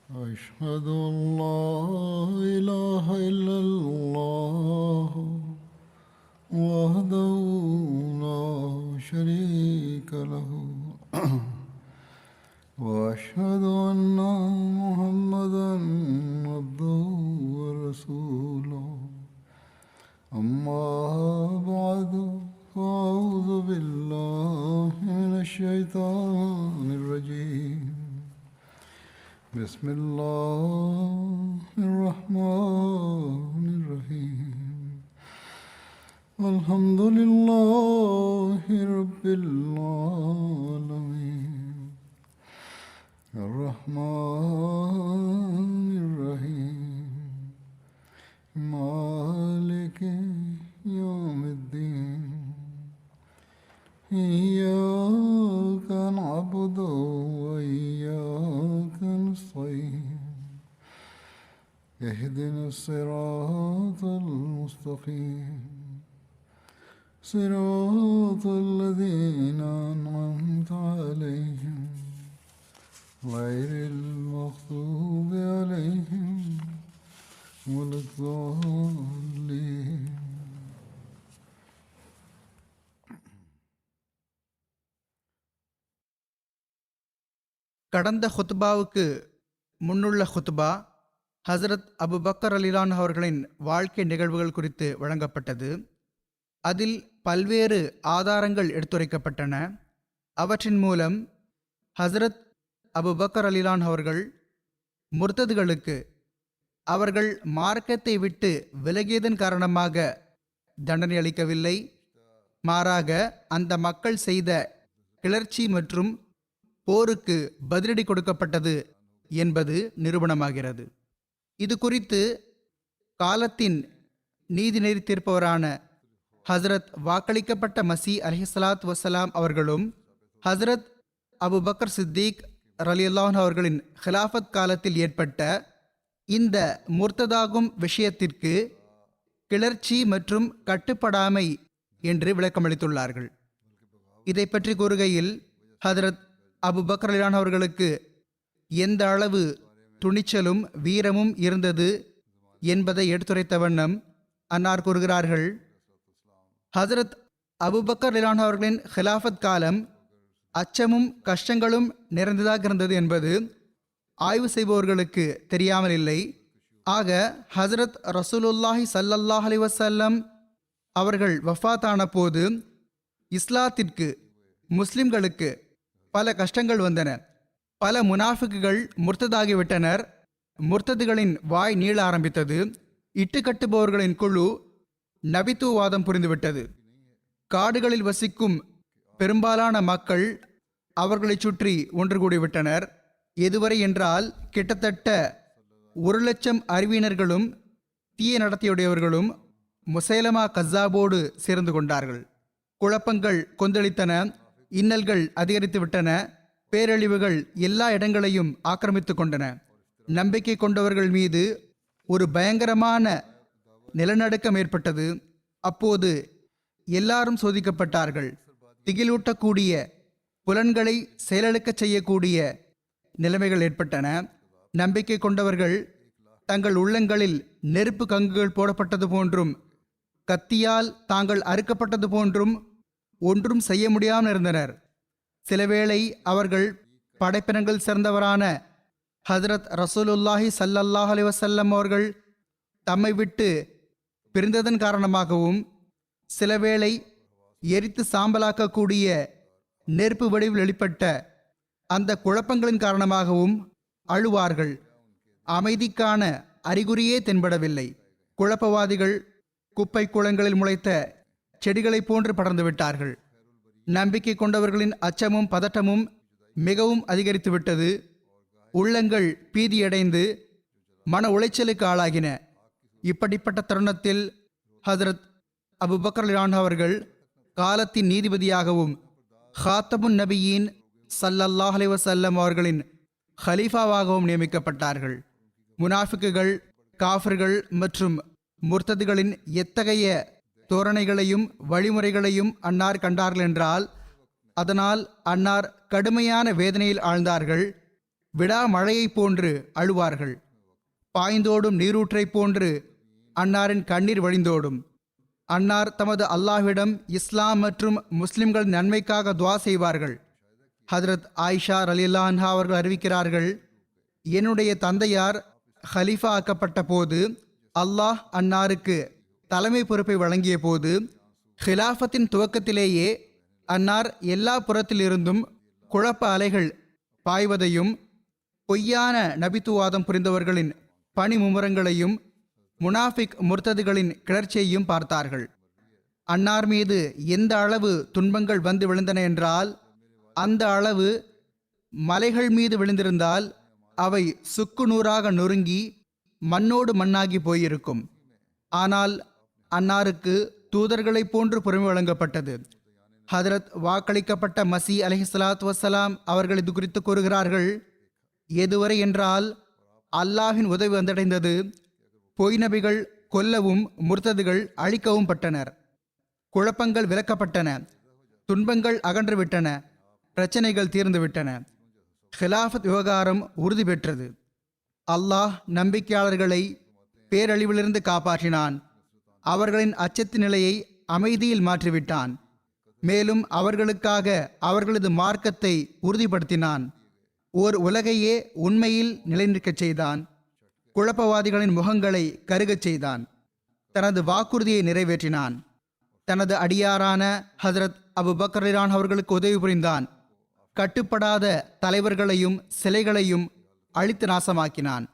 أشهد أن لا إله إلا الله وحده لا شريك له وأشهد أن محمدا عبده ورسوله أما بعد فأعوذ بالله من الشيطان الرجيم بسم الله الرحمن الرحيم الحمد لله رب العالمين الرحمن الرحيم مالك يوم الدين إياك نعبد وإياك نستعين اهدنا الصراط المستقيم صراط الذين أنعمت عليهم غير المغضوب عليهم ولا الضالين. கடந்த ஹுத்பாவுக்கு முன்னுள்ள ஹுத்பா ஹசரத் அபுபக்கர் அலிலான் அவர்களின் வாழ்க்கை நிகழ்வுகள் குறித்து வழங்கப்பட்டது. அதில் பல்வேறு ஆதாரங்கள் எடுத்துரைக்கப்பட்டன. அவற்றின் மூலம் ஹசரத் அபுபக்கர் அலிலான் அவர்கள் முர்த்ததுகளுக்கு அவர்கள் மார்க்கத்தை விட்டு விலகியதன் காரணமாக தண்டனை அளிக்கவில்லை, மாறாக அந்த மக்கள் செய்த கிளர்ச்சி மற்றும் போருக்கு பதிலடி கொடுக்கப்பட்டது என்பது நிரூபணமாகிறது. இது குறித்து காலத்தின் நீதிநெறி தீர்ப்பவரான ஹசரத் வாக்களிக்கப்பட்ட மசி அலைஹிஸ்ஸலாத்து வஸ்ஸலாம் அவர்களும் ஹசரத் அபுபக்கர் சித்திக் ரலியல்லாஹு அவர்களின் ஹிலாஃபத் காலத்தில் ஏற்பட்ட இந்த முர்த்ததாகும் விஷயத்திற்கு கிளர்ச்சி மற்றும் கட்டுப்படாமை என்று விளக்கமளித்துள்ளார்கள். இதை பற்றி கூறுகையில் ஹசரத் அபுபக்கர் ரலியல்லாஹு அவர்களுக்கு எந்த அளவு துணிச்சலும் வீரமும் இருந்தது என்பதை எடுத்துரைத்த வண்ணம் அன்னார் கூறுகிறார்கள், ஹசரத் அபுபக்கர் ரலியல்லாஹு அவர்களின் ஹிலாஃபத் காலம் அச்சமும் கஷ்டங்களும் நிறைந்ததாக இருந்தது என்பது ஆய்வு செய்பவர்களுக்கு தெரியாமல் இல்லை. ஆக ஹசரத் ரசூலுல்லாஹி ஸல்லல்லாஹு அலைஹி வஸல்லம் அவர்கள் வஃபாத்தான போது இஸ்லாத்திற்கு முஸ்லிம்களுக்கு பல கஷ்டங்கள் வந்தன. பல முனாஃபிக்குகள் முர்த்ததாகிவிட்டனர். முர்த்ததுகளின் வாய் நீள ஆரம்பித்தது. இட்டுக்கட்டுபவர்களின் குழு நபித்துவவாதம் புரிந்துவிட்டது. காடுகளில் வசிக்கும் பெரும்பாலான மக்கள் அவர்களை சுற்றி ஒன்று கூடிவிட்டனர். எதுவரை என்றால் கிட்டத்தட்ட 1,00,000 அறிவியனர்களும் தீய நடத்தையுடையவர்களும் முசைலமா கஸ்ஸாபோடு சேர்ந்து கொண்டார்கள். குழப்பங்கள் கொந்தளித்தன, இன்னல்கள் அதிகரித்து விட்டன, பேரழிவுகள் எல்லா இடங்களையும் ஆக்கிரமித்து கொண்டன. நம்பிக்கை கொண்டவர்கள் மீது ஒரு பயங்கரமான நிலநடுக்கம் ஏற்பட்டது. அப்போது எல்லாரும் சோதிக்கப்பட்டார்கள். திகிலூட்டக்கூடிய, புலன்களை செயலிழக்கச் செய்யக்கூடிய நிலைமைகள் ஏற்பட்டன. நம்பிக்கை கொண்டவர்கள் தங்கள் உள்ளங்களில் நெருப்பு கங்குகள் போடப்பட்டது போன்றும் கத்தியால் தாங்கள் அறுக்கப்பட்டது போன்றும் ஒன்றும் செய்ய முடியாமல் இருந்தனர். சிலவேளை அவர்கள் படைப்பினங்கள் சேர்ந்தவரான ஹஜ்ரத் ரசூலுல்லாஹி ஸல்லல்லாஹு அலைஹி வஸல்லம் அவர்கள் தம்மை விட்டு பிரிந்ததன் காரணமாகவும், சிலவேளை எரித்து சாம்பலாக்கக்கூடிய நெருப்பு வடிவில் வெளிப்பட்ட அந்த குழப்பங்களின் காரணமாகவும் அழுவார்கள். அமைதிக்கான அறிகுறியே தென்படவில்லை. குழப்பவாதிகள் குப்பை குளங்களில் முளைத்த செடிகளைப் போன்று படர்ந்து விட்டார்கள். நம்பிக்கை கொண்டவர்களின் அச்சமும் பதட்டமும் மிகவும் அதிகரித்து விட்டது. உள்ளங்கள் பீதியடைந்து மன உளைச்சலுக்கு ஆளாகின. இப்படிப்பட்ட தருணத்தில் ஹஜ்ரத் அபுபக்கர் ரலியல்லாஹு அன்ஹு அவர்கள் காலத்தின் நீதிபதியாகவும் ஹாத்தமுன் நபியின் ஸல்லல்லாஹு அலைஹி வஸல்லம் அவர்களின் ஹலீஃபாவாகவும் நியமிக்கப்பட்டார்கள். முனாஃபிக்குகள், காஃபிர்கள் மற்றும் முர்த்ததுகளின் எத்தகைய தோரணைகளையும் வழிமுறைகளையும் அன்னார் கண்டார்கள் என்றால் அதனால் அன்னார் கடுமையான வேதனையில் ஆழ்ந்தார்கள். விடாமழையைப் போன்று அழுவார்கள். பாய்ந்தோடும் நீரூற்றைப் போன்று அன்னாரின் கண்ணீர் வழிந்தோடும். அன்னார் தமது அல்லாஹ்விடம் இஸ்லாம் மற்றும் முஸ்லிம்களின் நன்மைக்காக துவா செய்வார்கள். ஹதரத் ஆயிஷா ரலியல்லாஹு அன்ஹா அவர்கள் அறிவிக்கிறார்கள், என்னுடைய தந்தையார் ஹலீஃபா ஆக்கப்பட்ட போது அல்லாஹ் அன்னாருக்கு தலைமை பொறுப்பை வழங்கிய போது ஹிலாஃபத்தின் துவக்கத்திலேயே அன்னார் எல்லா புறத்திலிருந்தும் குழப்ப அலைகள் பாய்வதையும் பொய்யான நபித்துவாதம் புரிந்தவர்களின் பணி மும்முரங்களையும் முனாஃபிக் முர்த்ததுகளின் கிளர்ச்சியையும் பார்த்தார்கள். அன்னார் மீது எந்த அளவு துன்பங்கள் வந்து விழுந்தன என்றால் அந்த அளவு மலைகள் மீது விழுந்திருந்தால் அவை சுக்கு நூறாக நொறுங்கி மண்ணோடு மண்ணாகி போயிருக்கும். ஆனால் அன்னாருக்கு தூதர்களைப் போன்று பொறுமை வழங்கப்பட்டது. ஹதரத் வாக்களிக்கப்பட்ட மசி அலைஹிஸ்ஸலாத்து வஸ்ஸலாம் அவர்கள் இது குறித்து கூறுகிறார்கள், எதுவரை என்றால் அல்லாஹ்வின் உதவி வந்தடைந்தது, பொய் நபிகள் கொல்லவும் முர்த்ததுகள் அழிக்கவும் பட்டனர், குழப்பங்கள் விலக்கப்பட்டன, துன்பங்கள் அகன்றுவிட்டன, பிரச்சனைகள் தீர்ந்துவிட்டன, ஹிலாஃபத் விவகாரம் உறுதி பெற்றது. அல்லாஹ் நம்பிக்கையாளர்களை பேரழிவிலிருந்து காப்பாற்றினான். அவர்களின் அச்சத்து நிலையை அமைதியில் மாற்றிவிட்டான். மேலும் அவர்களுக்காக அவர்களது மார்க்கத்தை உறுதிப்படுத்தினான். ஓர் உலகையே உண்மையில் நிலைநிற்கச் செய்தான். குழப்பவாதிகளின் முகங்களை கருகச் செய்தான். தனது வாக்குறுதியை நிறைவேற்றினான். தனது அடியாரான ஹஜரத் அபு பக்கர் ரலியல்லாஹு அவர்களுக்கு உதவி புரிந்தான். கட்டுப்படாத தலைவர்களையும் சிலைகளையும் அழித்து நாசமாக்கினான்.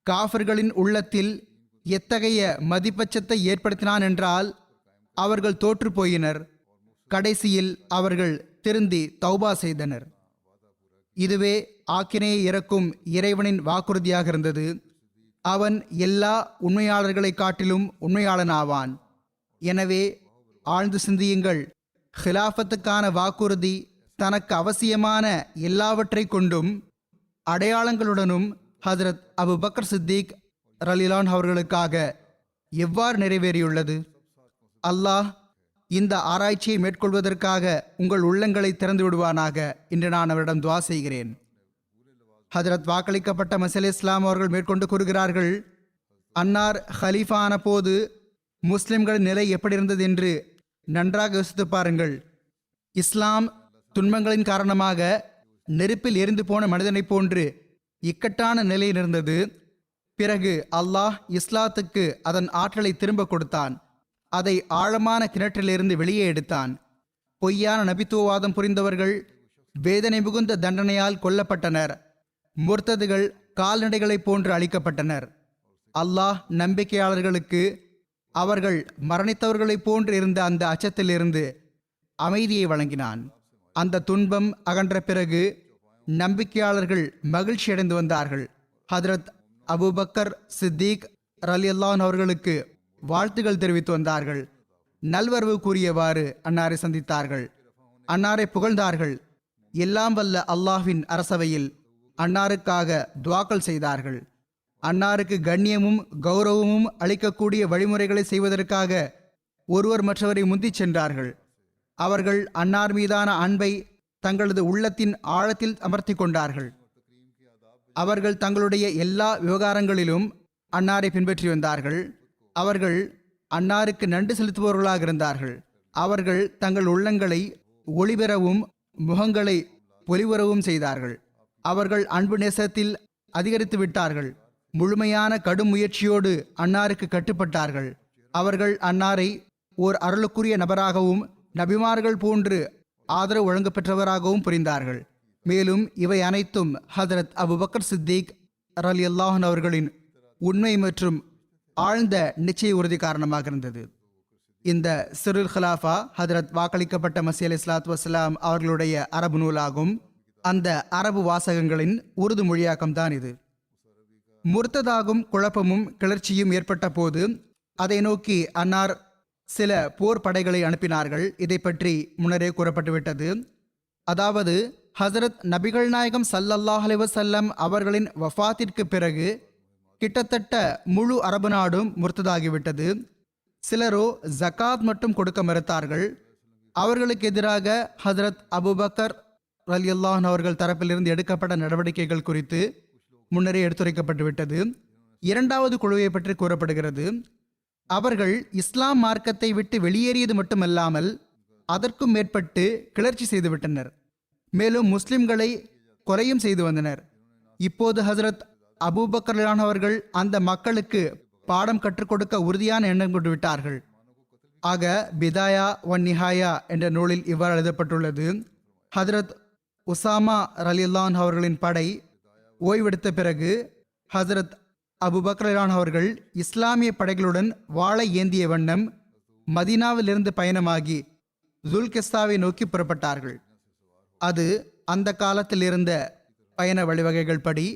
காஃபிர்களின் உள்ளத்தில் எத்தகைய மதிப்பச்சத்தை ஏற்படுத்தினான் என்றால் அவர்கள் தோற்று போயினர். கடைசியில் அவர்கள் திருந்தி தௌபா செய்தனர். இதுவே ஆக்கினையை இறக்கும் இறைவனின் வாக்குறுதியாக இருந்தது. அவன் எல்லா உண்மையாளர்களை காட்டிலும் உண்மையாளனாவான். எனவே ஆழ்ந்து சிந்தியுங்கள். ஹிலாஃபத்துக்கான வாக்குறுதி தனக்கு அவசியமான எல்லாவற்றை கொண்டும் அடையாளங்களுடனும் ஹஜரத் அபு பக்கர் சித்திக் ரலியல்லாஹு அன்ஹு அவர்களுக்காக எவ்வாறு நிறைவேறியுள்ளது? அல்லாஹ் இந்த ஆராய்ச்சியை மேற்கொள்வதற்காக உங்கள் உள்ளங்களை திறந்து விடுவானாக என்று நான் அவரிடம் துவா செய்கிறேன். ஹஜரத் வாக்களிக்கப்பட்ட மசீஹ் இஸ்லாம் அவர்கள் மேற்கொண்டு கூறுகிறார்கள், அன்னார் ஹலீஃபா ஆன போது முஸ்லிம்களின் நிலை எப்படி இருந்தது என்று நன்றாக யோசித்து பாருங்கள். இஸ்லாம் துன்பங்களின் காரணமாக நெருப்பில் எரிந்து போன மனிதனைப் போன்று இக்கட்டான நிலையில் இருந்தது. பிறகு அல்லாஹ் இஸ்லாத்துக்கு அதன் ஆற்றலை திரும்ப கொடுத்தான். அதை ஆழமான கிணற்றிலிருந்து வெளியே எடுத்தான். பொய்யான நபித்துவவாதம் புரிந்தவர்கள் வேதனை மிகுந்த தண்டனையால் கொல்லப்பட்டனர். முர்த்ததுகள் கால்நடைகளைப் போன்று அழிக்கப்பட்டனர். அல்லாஹ் நம்பிக்கையாளர்களுக்கு அவர்கள் மரணித்தவர்களைப் போன்று இருந்த அந்த அச்சத்திலிருந்து அமைதியை வழங்கினான். அந்த துன்பம் அகன்ற பிறகு நம்பிக்கையாளர்கள் மகிழ்ச்சி அடைந்து வந்தார்கள். ஹதரத் அபூபக்கர் சித்திக் ரலியல்லாஹு அன்ஹு அவர்களுக்கு வாழ்த்துகள் தெரிவித்து வந்தார்கள். நல்வரவு கூறியவாறு அன்னாரை சந்தித்தார்கள். அன்னாரை புகழ்ந்தார்கள். எல்லாம் வல்ல அல்லாஹ்வின் அரசவையில் அன்னாருக்காக துவாக்கள் செய்தார்கள். அன்னாருக்கு கண்ணியமும் கௌரவமும் அளிக்கக்கூடிய வழிமுறைகளை செய்வதற்காக ஒருவர் மற்றவரை முந்திச் சென்றார்கள். அவர்கள் அன்னார் மீதான அன்பை தங்களது உள்ளத்தின் ஆழத்தில் அமர்த்தி கொண்டார்கள். அவர்கள் தங்களுடைய எல்லா விவகாரங்களிலும் அன்னாரை பின்பற்றி வந்தார்கள். அவர்கள் அன்னாருக்கு நன்றி செலுத்துபவர்களாக இருந்தார்கள். அவர்கள் தங்கள் உள்ளங்களை ஒளிபெறவும் முகங்களை பொலிவுறவும் செய்தார்கள். அவர்கள் அன்பு நேசத்தில் அதிகரித்து விட்டார்கள். முழுமையான கடும் முயற்சியோடு அன்னாருக்கு கட்டுப்பட்டார்கள். அவர்கள் அன்னாரை ஓர் அருளுக்குரிய நபராகவும் நபிமார்கள் போன்று ஆதரவு வழங்க பெற்றவராகவும் புரிந்தார்கள். மேலும் இவை அனைத்தும் ஹதரத் அபு பக்கர் சித்திக் ரலியல்லாஹு அன்ஹு அவர்களின் உண்மை மற்றும் ஆழ்ந்த நிச்சய உறுதி காரணமாக இருந்தது. இந்த சிறுல் ஹிலாஃபா ஹதரத் வாக்களிக்கப்பட்ட மசீஹ் அலைஹிஸ்ஸலாத்து வஸ்ஸலாம் அவர்களுடைய அரபு நூலாகும். அந்த அரபு வாசகங்களின் உருது மொழியாக்கம்தான் இது. முர்த்ததாகும் குழப்பமும் கிளர்ச்சியும் ஏற்பட்ட போது அதை நோக்கி அன்னார் சில போர் படைகளை அனுப்பினார்கள். இதை பற்றி முன்னரே கூறப்பட்டுவிட்டது. அதாவது ஹசரத் நபிகள் நாயகம் ஸல்லல்லாஹு அலைஹி வஸல்லம் அவர்களின் வஃபாத்திற்கு பிறகு கிட்டத்தட்ட முழு அரபு நாடும் முர்த்ததாகிவிட்டது. சிலரோ ஜகாத் மட்டும் கொடுக்க மறுத்தார்கள். அவர்களுக்கு எதிராக ஹசரத் அபூபக்கர் ரலியல்லாஹு அவர்கள் தரப்பிலிருந்து எடுக்கப்பட்ட நடவடிக்கைகள் குறித்து முன்னரே எடுத்துரைக்கப்பட்டு விட்டது. இரண்டாவது குழுவை பற்றி கூறப்படுகிறது. அவர்கள் இஸ்லாம் மார்க்கத்தை விட்டு வெளியேறியது மட்டுமல்லாமல் அதற்கும் மேற்பட்டு கிளர்ச்சி செய்துவிட்டனர். மேலும் முஸ்லிம்களை கொலையும் செய்து வந்தனர். இப்போது ஹசரத் அபூபக்கர் அவர்கள் அந்த மக்களுக்கு பாடம் கற்றுக் கொடுக்க உறுதியான எண்ணம் கொண்டு விட்டார்கள். ஆக பிதாயா ஒன் நிஹாயா என்ற நூலில் இவ்வாறு எழுதப்பட்டுள்ளது. ஹஜரத் உசாமா ரலியல்லாஹு அவர்களின் படை ஓய்வெடுத்த பிறகு ஹசரத் அபூபக்கர் அவர்கள் இஸ்லாமிய படைகளுடன் வாளை ஏந்திய வண்ணம் மதீனாவிலிருந்து பயணமாகி ஜுல்கிஸ்தாவை நோக்கி புறப்பட்டார்கள். அது அந்த காலத்தில் இருந்த பயண வழிவகைகள் படி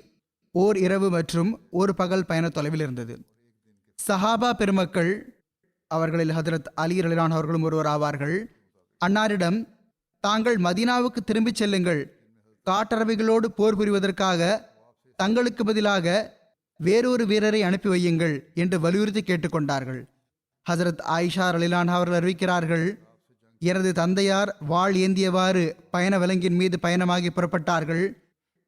ஓர் இரவு மற்றும் ஒரு பகல் பயண தொலைவில் இருந்தது. சஹாபா பெருமக்கள், அவர்களில் ஹஜரத் அலி ரலியல்லாஹு அவர்களும் ஒருவர் ஆவார்கள், அன்னாரிடம் தாங்கள் மதீனாவுக்கு திரும்பிச் செல்லுங்கள், காட்டரபிகளோடு போர் புரிவதற்காக தங்களுக்கு பதிலாக வேறொரு வீரரை அனுப்பி வையுங்கள் என்று வலியுறுத்தி கேட்டுக்கொண்டார்கள். ஹஜரத் ஆயிஷா ரலியல்லாஹு அவர்கள் அறிவிக்கிறார்கள், எனது தந்தையார் வாள் ஏந்தியவாறு பயண விலங்கின் மீது பயணமாகி புறப்பட்டார்கள்.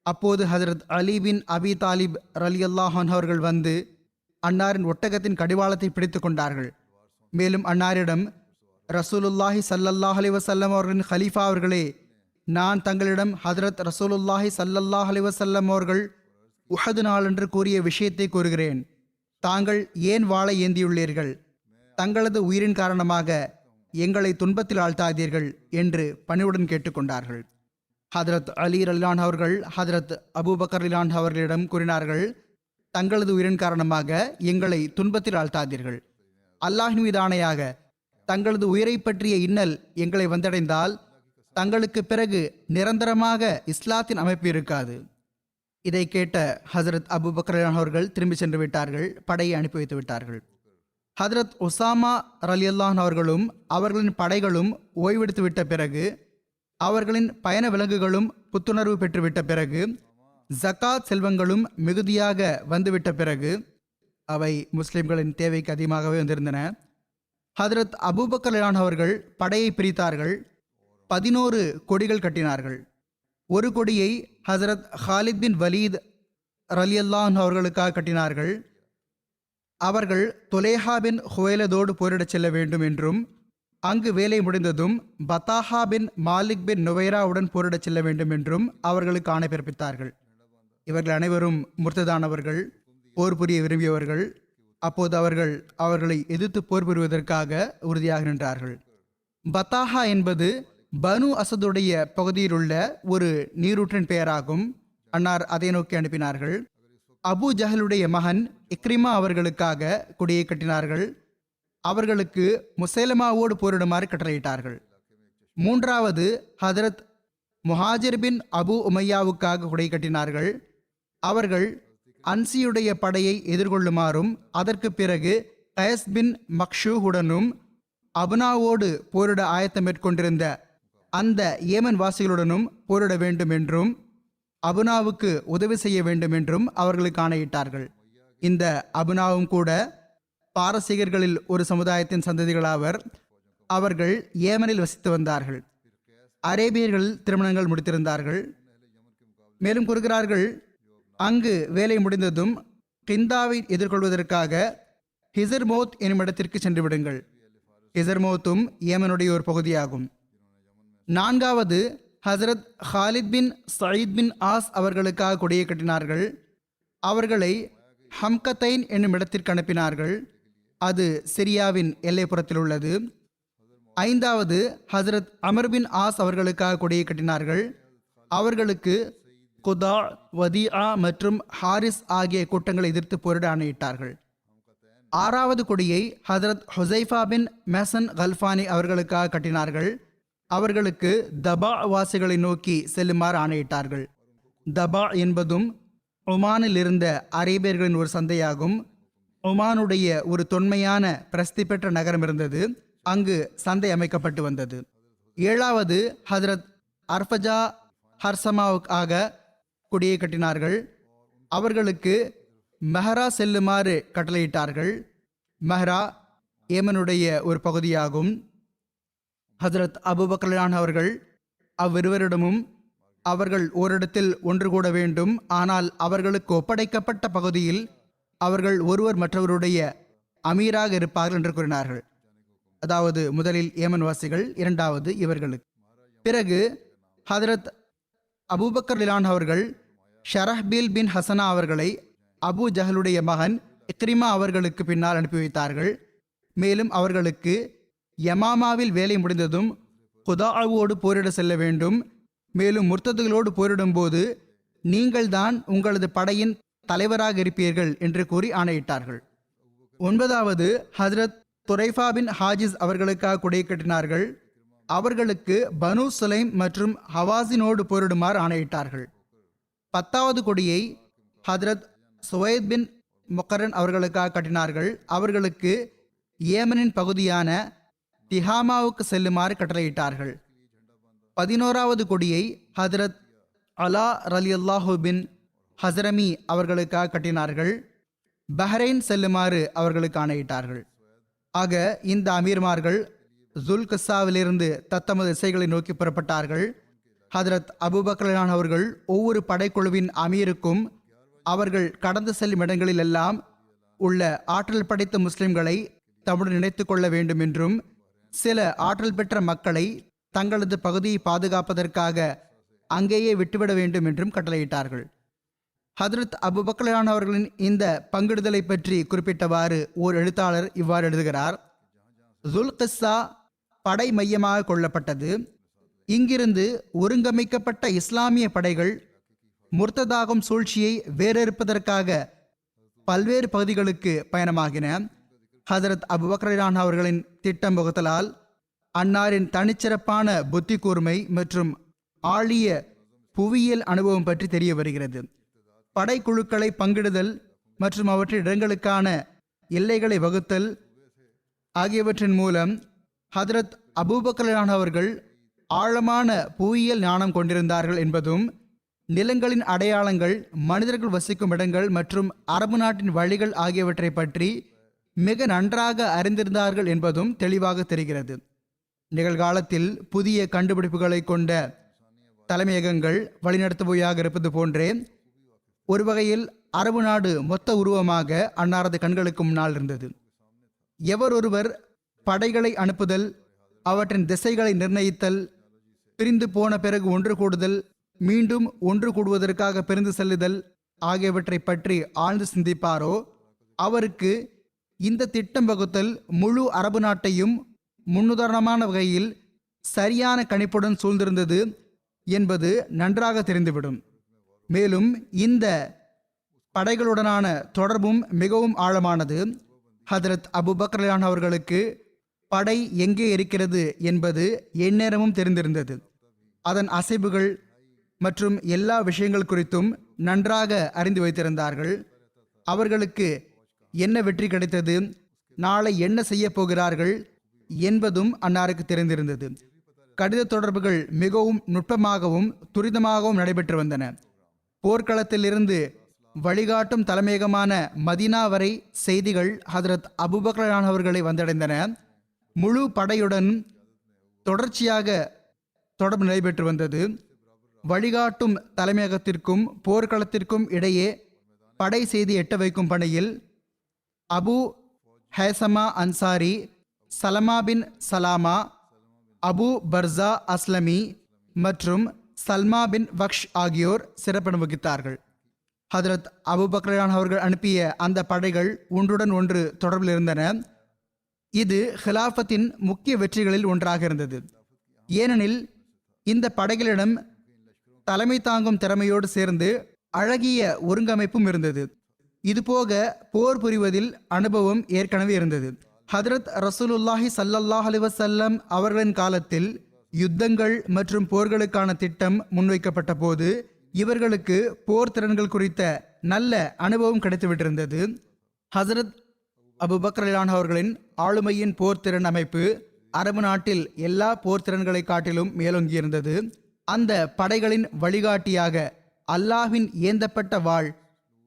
அப்போது ஹஜரத் அலி பின் அபி தாலிப் ரலியல்லாஹு அன்ஹு அவர்கள் வந்து அன்னாரின் ஒட்டகத்தின் கடிவாளத்தை பிடித்து கொண்டார்கள். மேலும் அன்னாரிடம், ரசூலுல்லாஹி ஸல்லல்லாஹு அலைஹி வஸல்லம் அவர்களின் ஹலீஃபா அவர்களே, நான் தங்களிடம் ஹஜரத் ரசூலுல்லாஹி ஸல்லல்லாஹு அலைஹி வஸல்லம் அவர்கள் உஹது நாளன்று கூறிய விஷயத்தை கூறுகிறேன். தாங்கள் ஏன் வாளை ஏந்தியுள்ளீர்கள்? தங்களது உயிரின் காரணமாக எங்களை துன்பத்தில் ஆழ்த்தாதீர்கள் என்று பணிவுடன் கேட்டுக்கொண்டார்கள். ஹஜரத் அலி ரலியல்லாஹு அவர்கள் ஹஜரத் அபூபக்கர் ரலியல்லாஹு அவர்களிடம் கூறினார்கள், தங்களது உயிரின் காரணமாக எங்களை துன்பத்தில் ஆழ்த்தாதீர்கள். அல்லாஹின் மீது ஆணையாக தங்களது உயிரை பற்றிய இன்னல் எங்களை வந்தடைந்தால் தங்களுக்கு பிறகு நிரந்தரமாக இஸ்லாத்தின் அமைப்பு இருக்காது. இதை கேட்ட ஹஜரத் அபூபக்கர் அவர்கள் திரும்பி சென்று விட்டார்கள். படையை அனுப்பி வைத்து விட்டார்கள். ஹஜரத் உசாமா ரலியல்லாஹு அவர்களும் அவர்களின் படைகளும் ஓய்வெடுத்து விட்ட பிறகு, அவர்களின் பயண விலங்குகளும் புத்துணர்வு பெற்றுவிட்ட பிறகு, ஜகாத் செல்வங்களும் மிகுதியாக வந்துவிட்ட பிறகு, அவை முஸ்லிம்களின் தேவைக்கு அதிகமாகவே வந்திருந்தன. ஹஜரத் அபூபக்கர் அவர்கள் படையை பிரித்தார்கள். 11 கொடிகள் கட்டினார்கள். ஒரு கொடியை ஹஜரத் ஹாலித் பின் வலீத் ரலியல்லாஹு அவர்களுக்காக கட்டினார்கள். அவர்கள் தொலேஹா பின் ஹுவைலதோடு போரிடச் செல்ல வேண்டும் என்றும், அங்கு வேலை முடிந்ததும் பத்தாஹா பின் மாலிக் பின் நுவைராவுடன் போரிடச் செல்ல வேண்டும் என்றும் அவர்களுக்கு ஆணை பிறப்பித்தார்கள். இவர்கள் அனைவரும் முர்த்ததானவர்கள், போர் புரிய விரும்பியவர்கள். அப்போது அவர்கள் அவர்களை எதிர்த்து போர் புரிவதற்காக உறுதியாக நின்றார்கள். பத்தாஹா என்பது பனு அசதுடைய பகுதியில் உள்ள ஒரு நீரூற்றின் பெயராகும். அன்னார் அதை நோக்கி அனுப்பினார்கள். அபு ஜஹலுடைய மகன் இக்ரிமா அவர்களுக்காக கொடியை கட்டினார்கள். அவர்களுக்கு முசைலமாவோடு போரிடுமாறு கட்டளையிட்டார்கள். மூன்றாவது ஹஜரத் முஹாஜிர் பின் அபு உமையாவுக்காக கொடியை கட்டினார்கள். அவர்கள் அன்சியுடைய படையை எதிர்கொள்ளுமாறும், அதற்கு பிறகு கயஸ் பின் மக்ஷூஹுடனும் அபுனாவோடு போரிட ஆயத்தம் மேற்கொண்டிருந்த அந்த ஏமன் வாசிகளுடனும் போரிட வேண்டும் என்றும், அபுனாவுக்கு உதவி செய்ய வேண்டும் என்றும் அவர்களுக்கு ஆணையிட்டார்கள். இந்த அபுனாவும் கூட பாரசீகர்களில் ஒரு சமுதாயத்தின் சந்ததிகளாவர். அவர்கள் ஏமனில் வசித்து வந்தார்கள். அரேபியர்கள் திருமணங்கள் முடித்திருந்தார்கள். மேலும் கூறுகிறார்கள், அங்கு வேலை முடிந்ததும் கிந்தாவை எதிர்கொள்வதற்காக ஹிசர்மோத் எனும் இடத்திற்கு சென்று விடுங்கள். ஹிசர்மோத்தும் ஏமனுடைய ஒரு பகுதியாகும். நான்காவது ஹசரத் Khalid bin Saeed bin as அவர்களுக்காக கொடியை கட்டினார்கள். அவர்களை ஹம்கத்தைன் என்னும் இடத்திற்கு அனுப்பினார்கள். அது சிரியாவின் எல்லைப்புறத்தில் உள்ளது. ஐந்தாவது ஹசரத் அமர் பின் ஆஸ் அவர்களுக்காக கொடியை கட்டினார்கள். அவர்களுக்கு குதா, வதிஆ மற்றும் ஹாரிஸ் ஆகிய கூட்டங்களை எதிர்த்து போரிட ஆணையிட்டார்கள். ஆறாவது கொடியை ஹசரத் ஹுசைஃபா பின் மெசன் கல்ஃபானி அவர்களுக்காக கட்டினார்கள். அவர்களுக்கு தபா வாசிகளை நோக்கி செல்லுமாறு ஆணையிட்டார்கள். தபா என்பதும் ஒமானில் இருந்த அரேபியர்களின் ஒரு சந்தையாகும். ஒமானுடைய ஒரு தொன்மையான பிரசித்தி பெற்ற நகரம் இருந்தது. அங்கு சந்தை அமைக்கப்பட்டு வந்தது. ஏழாவது ஹஜரத் அர்ஃபஜா ஹர்சமாவுக்காக கொடியை கட்டினார்கள். அவர்களுக்கு மெஹரா செல்லுமாறு கட்டளையிட்டார்கள். மெஹரா ஏமனுடைய ஒரு பகுதியாகும். ஹஜரத் அபூபக்கர் அவர்கள் அவ்விருவரிடமும் அவர்கள் ஓரிடத்தில் ஒன்று கூட வேண்டும். ஆனால் அவர்களுக்கு ஒப்படைக்கப்பட்ட பகுதியில் அவர்கள் ஒருவர் மற்றவருடைய அமீராக இருப்பார்கள் என்று கூறினார்கள். அதாவது முதலில் ஏமன் வாசிகள், இரண்டாவது இவர்களுக்கு. பிறகு ஹதரத் அபூபக்கர் ரிலான் அவர்கள் ஷரஹ்பீல் பின் ஹசனா அவர்களை அபு ஜஹலுடைய மகன் இக்ரிமா அவர்களுக்கு பின்னால் அனுப்பி வைத்தார்கள். மேலும் அவர்களுக்கு யமாமாவில் வேலை முடிந்ததும் குதாவோடு போரிட செல்ல வேண்டும். மேலும் முர்த்ததுகளோடு போரிடும் போது நீங்கள்தான் உங்களது படையின் தலைவராக இருப்பீர்கள் என்று கூறி ஆணையிட்டார்கள். 9வது ஹஜ்ரத் துரைஃபா பின் ஹாஜிஸ் அவர்களுக்காக கொடியை கட்டினார்கள். அவர்களுக்கு பனு சுலைம் மற்றும் ஹவாசினோடு போரிடுமாறு ஆணையிட்டார்கள். 10வது கொடியை ஹஜ்ரத் சுவைத் பின் முக்கரன் அவர்களுக்காக கட்டினார்கள். அவர்களுக்கு ஏமனின் பகுதியான திஹாமாவுக்கு செல்லுமாறு கட்டளையிட்டார்கள். 11வது கொடியை ஹஜ்ரத் அலா ரலியல்லாஹு பின் ஹசரமி அவர்களுக்காக கட்டினார்கள். பஹ்ரைன் செல்லுமாறு அவர்களுக்கு ஆணையிட்டார்கள். ஆக இந்த அமீர்மார்கள் ஜுல்கஸாவிலிருந்து தத்தமது திசைகளை நோக்கி புறப்பட்டார்கள். ஹதரத் அபூபக்கர் அவர்கள் ஒவ்வொரு படைக்குழுவின் அமீருக்கும் அவர்கள் கடந்து செல்லும் இடங்களில் எல்லாம் உள்ள ஆற்றல் படைத்த முஸ்லிம்களை தம்முடன் நினைத்து கொள்ள வேண்டும் என்றும் சில ஆற்றல் பெற்ற மக்களை தங்களது பகுதியை பாதுகாப்பதற்காக அங்கேயே விட்டுவிட வேண்டும் என்றும் கட்டளையிட்டார்கள். ஹதரத் அபூபக்கர் அவர்களின் இந்த பங்கிடுதலை பற்றி குறிப்பிட்டவாறு ஓர் எழுத்தாளர் இவ்வாறு எழுதுகிறார். ஜுல்கிஸ்ஸா படை மையமாக கொள்ளப்பட்டது. இங்கிருந்து ஒருங்கமைக்கப்பட்ட இஸ்லாமிய படைகள் முர்த்ததாகும் சூழ்ச்சியை வேறறுப்பதற்காக பல்வேறு பகுதிகளுக்கு பயணமாகின. ஹதரத் அபூபக்கர் அவர்களின் திட்டம் வகுத்தலால் அன்னாரின் தனிச்சிறப்பான புத்தி கூர்மை மற்றும் ஆழிய புவியியல் அனுபவம் பற்றி தெரிய வருகிறது. படைக்குழுக்களை பங்கிடுதல் மற்றும் அவற்றின் இடங்களுக்கான எல்லைகளை வகுத்தல் ஆகியவற்றின் மூலம் ஹதரத் அபூபக்கர் அவர்கள் ஆழமான புவியியல் ஞானம் கொண்டிருந்தார்கள் என்பதும் நிலங்களின் அடையாளங்கள், மனிதர்கள் வசிக்கும் இடங்கள் மற்றும் அரபு நாட்டின் வழிகள் ஆகியவற்றை பற்றி மிக நன்றாக அறிந்திருந்தார்கள் என்பதும் தெளிவாக தெரிகிறது. நிகழ்காலத்தில் புதிய கண்டுபிடிப்புகளை கொண்ட தலைமையகங்கள் வழிநடத்துபவையாக இருப்பது போன்றே ஒரு வகையில் அரபு நாடு மொத்த உருவமாக அன்னாரது கண்களுக்கு முன்னால் இருந்தது. எவரொருவர் படைகளை அனுப்புதல், அவற்றின் திசைகளை நிர்ணயித்தல், பிரிந்து போன பிறகு ஒன்று கூடுதல், மீண்டும் ஒன்று கூடுவதற்காக பிரிந்து செல்லுதல் ஆகியவற்றை பற்றி ஆழ்ந்து சிந்திப்பாரோ அவருக்கு இந்த திட்டம் வகுத்தல் முழு அரபு நாட்டையும் முன்னுதாரணமான வகையில் சரியான கணிப்புடன் சூழ்ந்திருந்தது என்பது நன்றாக தெரிந்துவிடும். மேலும் இந்த படைகளுடனான தொடர்பும் மிகவும் ஆழமானது. ஹதரத் அபூபக்கர் அவர்களுக்கு படை எங்கே இருக்கிறது என்பது எந்நேரமும் தெரிந்திருந்தது. அதன் அசைவுகள் மற்றும் எல்லா விஷயங்கள் குறித்தும் நன்றாக அறிந்து வைத்திருந்தார்கள். அவர்களுக்கு என்ன வெற்றி கிடைத்தது, நாளை என்ன செய்ய போகிறார்கள் என்பதும் அன்னாருக்கு தெரிந்திருந்தது. கடித தொடர்புகள் மிகவும் நுட்பமாகவும் துரிதமாகவும் நடைபெற்று வந்தன. போர்க்களத்திலிருந்து வழிகாட்டும் தலைமையகமான மதீனா வரை செய்திகள் ஹதரத் அபூபக்கர் அவர்களை வந்தடைந்தன. முழு படையுடன் தொடர்ச்சியாக தொடர்பு நடைபெற்று வந்தது. வழிகாட்டும் தலைமையகத்திற்கும் போர்க்களத்திற்கும் இடையே படை செய்தி எட்ட வைக்கும் பணியில் அபு ஹேசமா அன்சாரி, சலமா பின் சலாமா, அபு பர்சா அஸ்லமி மற்றும் சல்மா பின் வக்ஷ் ஆகியோர் சிறப்பு வகித்தார்கள். ஹதரத் அபூபக்கர் அவர்கள் அனுப்பிய அந்த படைகள் ஒன்றுடன் ஒன்று தொடர்பில் இருந்தன. இது ஹிலாஃபத்தின் முக்கிய வெற்றிகளில் ஒன்றாக இருந்தது. ஏனெனில் இந்த படைகளிடம் தலைமை தாங்கும் திறமையோடு சேர்ந்து அழகிய ஒருங்கமைப்பும் இருந்தது. இதுபோக போர் புரிவதில் அனுபவம் ஏற்கனவே இருந்தது. ஹதரத் ரசூலுல்லாஹி ஸல்லல்லாஹு அலைஹி வஸல்லம் அவர்களின் காலத்தில் யுத்தங்கள் மற்றும் போர்களுக்கான திட்டம் முன்வைக்கப்பட்ட போது இவர்களுக்கு போர் திறன்கள் குறித்த நல்ல அனுபவம் கிடைத்துவிட்டிருந்தது. ஹசரத் அபூபக்கர் அவர்களின் ஆளுமையின் போர் திறன் அமைப்பு அரபு நாட்டில் எல்லா போர் திறன்களை காட்டிலும் மேலோங்கியிருந்தது. அந்த படைகளின் வழிகாட்டியாக அல்லாஹ்வின் ஏந்தப்பட்ட வாள்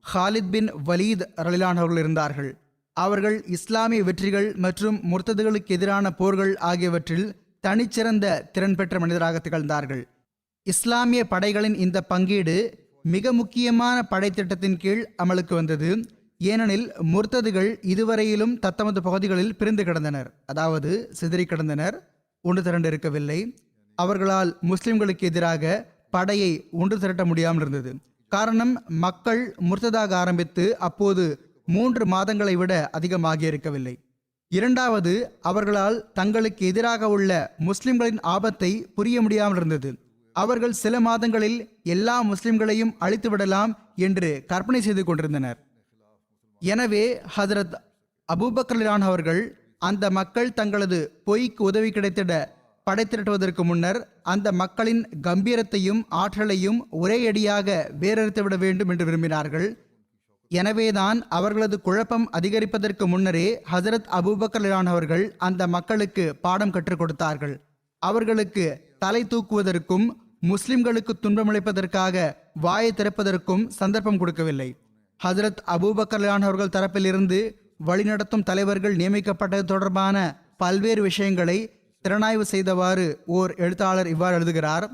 ஹாலித் பின் வலீத் ரலியல்லாஹு அவர்கள் இருந்தார்கள். அவர்கள் இஸ்லாமிய வெற்றிகள் மற்றும் முர்த்ததுகளுக்கு எதிரான போர்கள் ஆகியவற்றில் தனிச்சிறந்த திறன் பெற்ற மனிதராக திகழ்ந்தார்கள். இஸ்லாமிய படைகளின் இந்த பங்கீடு மிக முக்கியமான படைத்திட்டத்தின் கீழ் அமலுக்கு வந்தது. ஏனெனில் முர்த்ததுகள் இதுவரையிலும் தத்தமது பகுதிகளில் பிரிந்து கிடந்தனர், அதாவது சிதறி கிடந்தனர், ஒன்று திரண்டு இருக்கவில்லை. அவர்களால் முஸ்லிம்களுக்கு எதிராக படையை ஒன்று திரட்ட முடியாமல் இருந்தது. காரணம், மக்கள் முர்த்ததாக ஆரம்பித்து அப்போது 3 மாதங்களை விட அதிகமாகியிருக்கவில்லை. இரண்டாவது, அவர்களால் தங்களுக்கு எதிராக உள்ள முஸ்லிம்களின் ஆபத்தை புரிய முடியாமல் இருந்தது. அவர்கள் சில மாதங்களில் எல்லா முஸ்லிம்களையும் அழித்துவிடலாம் என்று கற்பனை செய்து கொண்டிருந்தனர். எனவே ஹஜரத் அபூபக்கர் அவர்கள் அந்த மக்கள் தங்களது பொய்க்கு உதவி கிடைத்திட படை திரட்டுவதற்கு முன்னர் அந்த மக்களின் கம்பீரத்தையும் ஆற்றலையும் ஒரே அடியாக வேறறுத்துவிட வேண்டும் என்று விரும்பினார்கள். எனவேதான் அவர்களது குழப்பம் அதிகரிப்பதற்கு முன்னரே ஹஜரத் அபூபக்கர் அவர்கள் அந்த மக்களுக்கு பாடம் கற்றுக் கொடுத்தார்கள். அவர்களுக்கு தலை தூக்குவதற்கும் முஸ்லிம்களுக்கு துன்பமளிப்பதற்காக வாயை திறப்பதற்கும் சந்தர்ப்பம் கொடுக்கவில்லை. ஹஜரத் அபூபக்கர் அவர்கள் தரப்பிலிருந்து வழிநடத்தும் தலைவர்கள் நியமிக்கப்பட்டது தொடர்பான பல்வேறு விஷயங்களை திறனாய்வு செய்தவாறு ஓர் எழுத்தாளர் இவ்வாறு எழுதுகிறார்.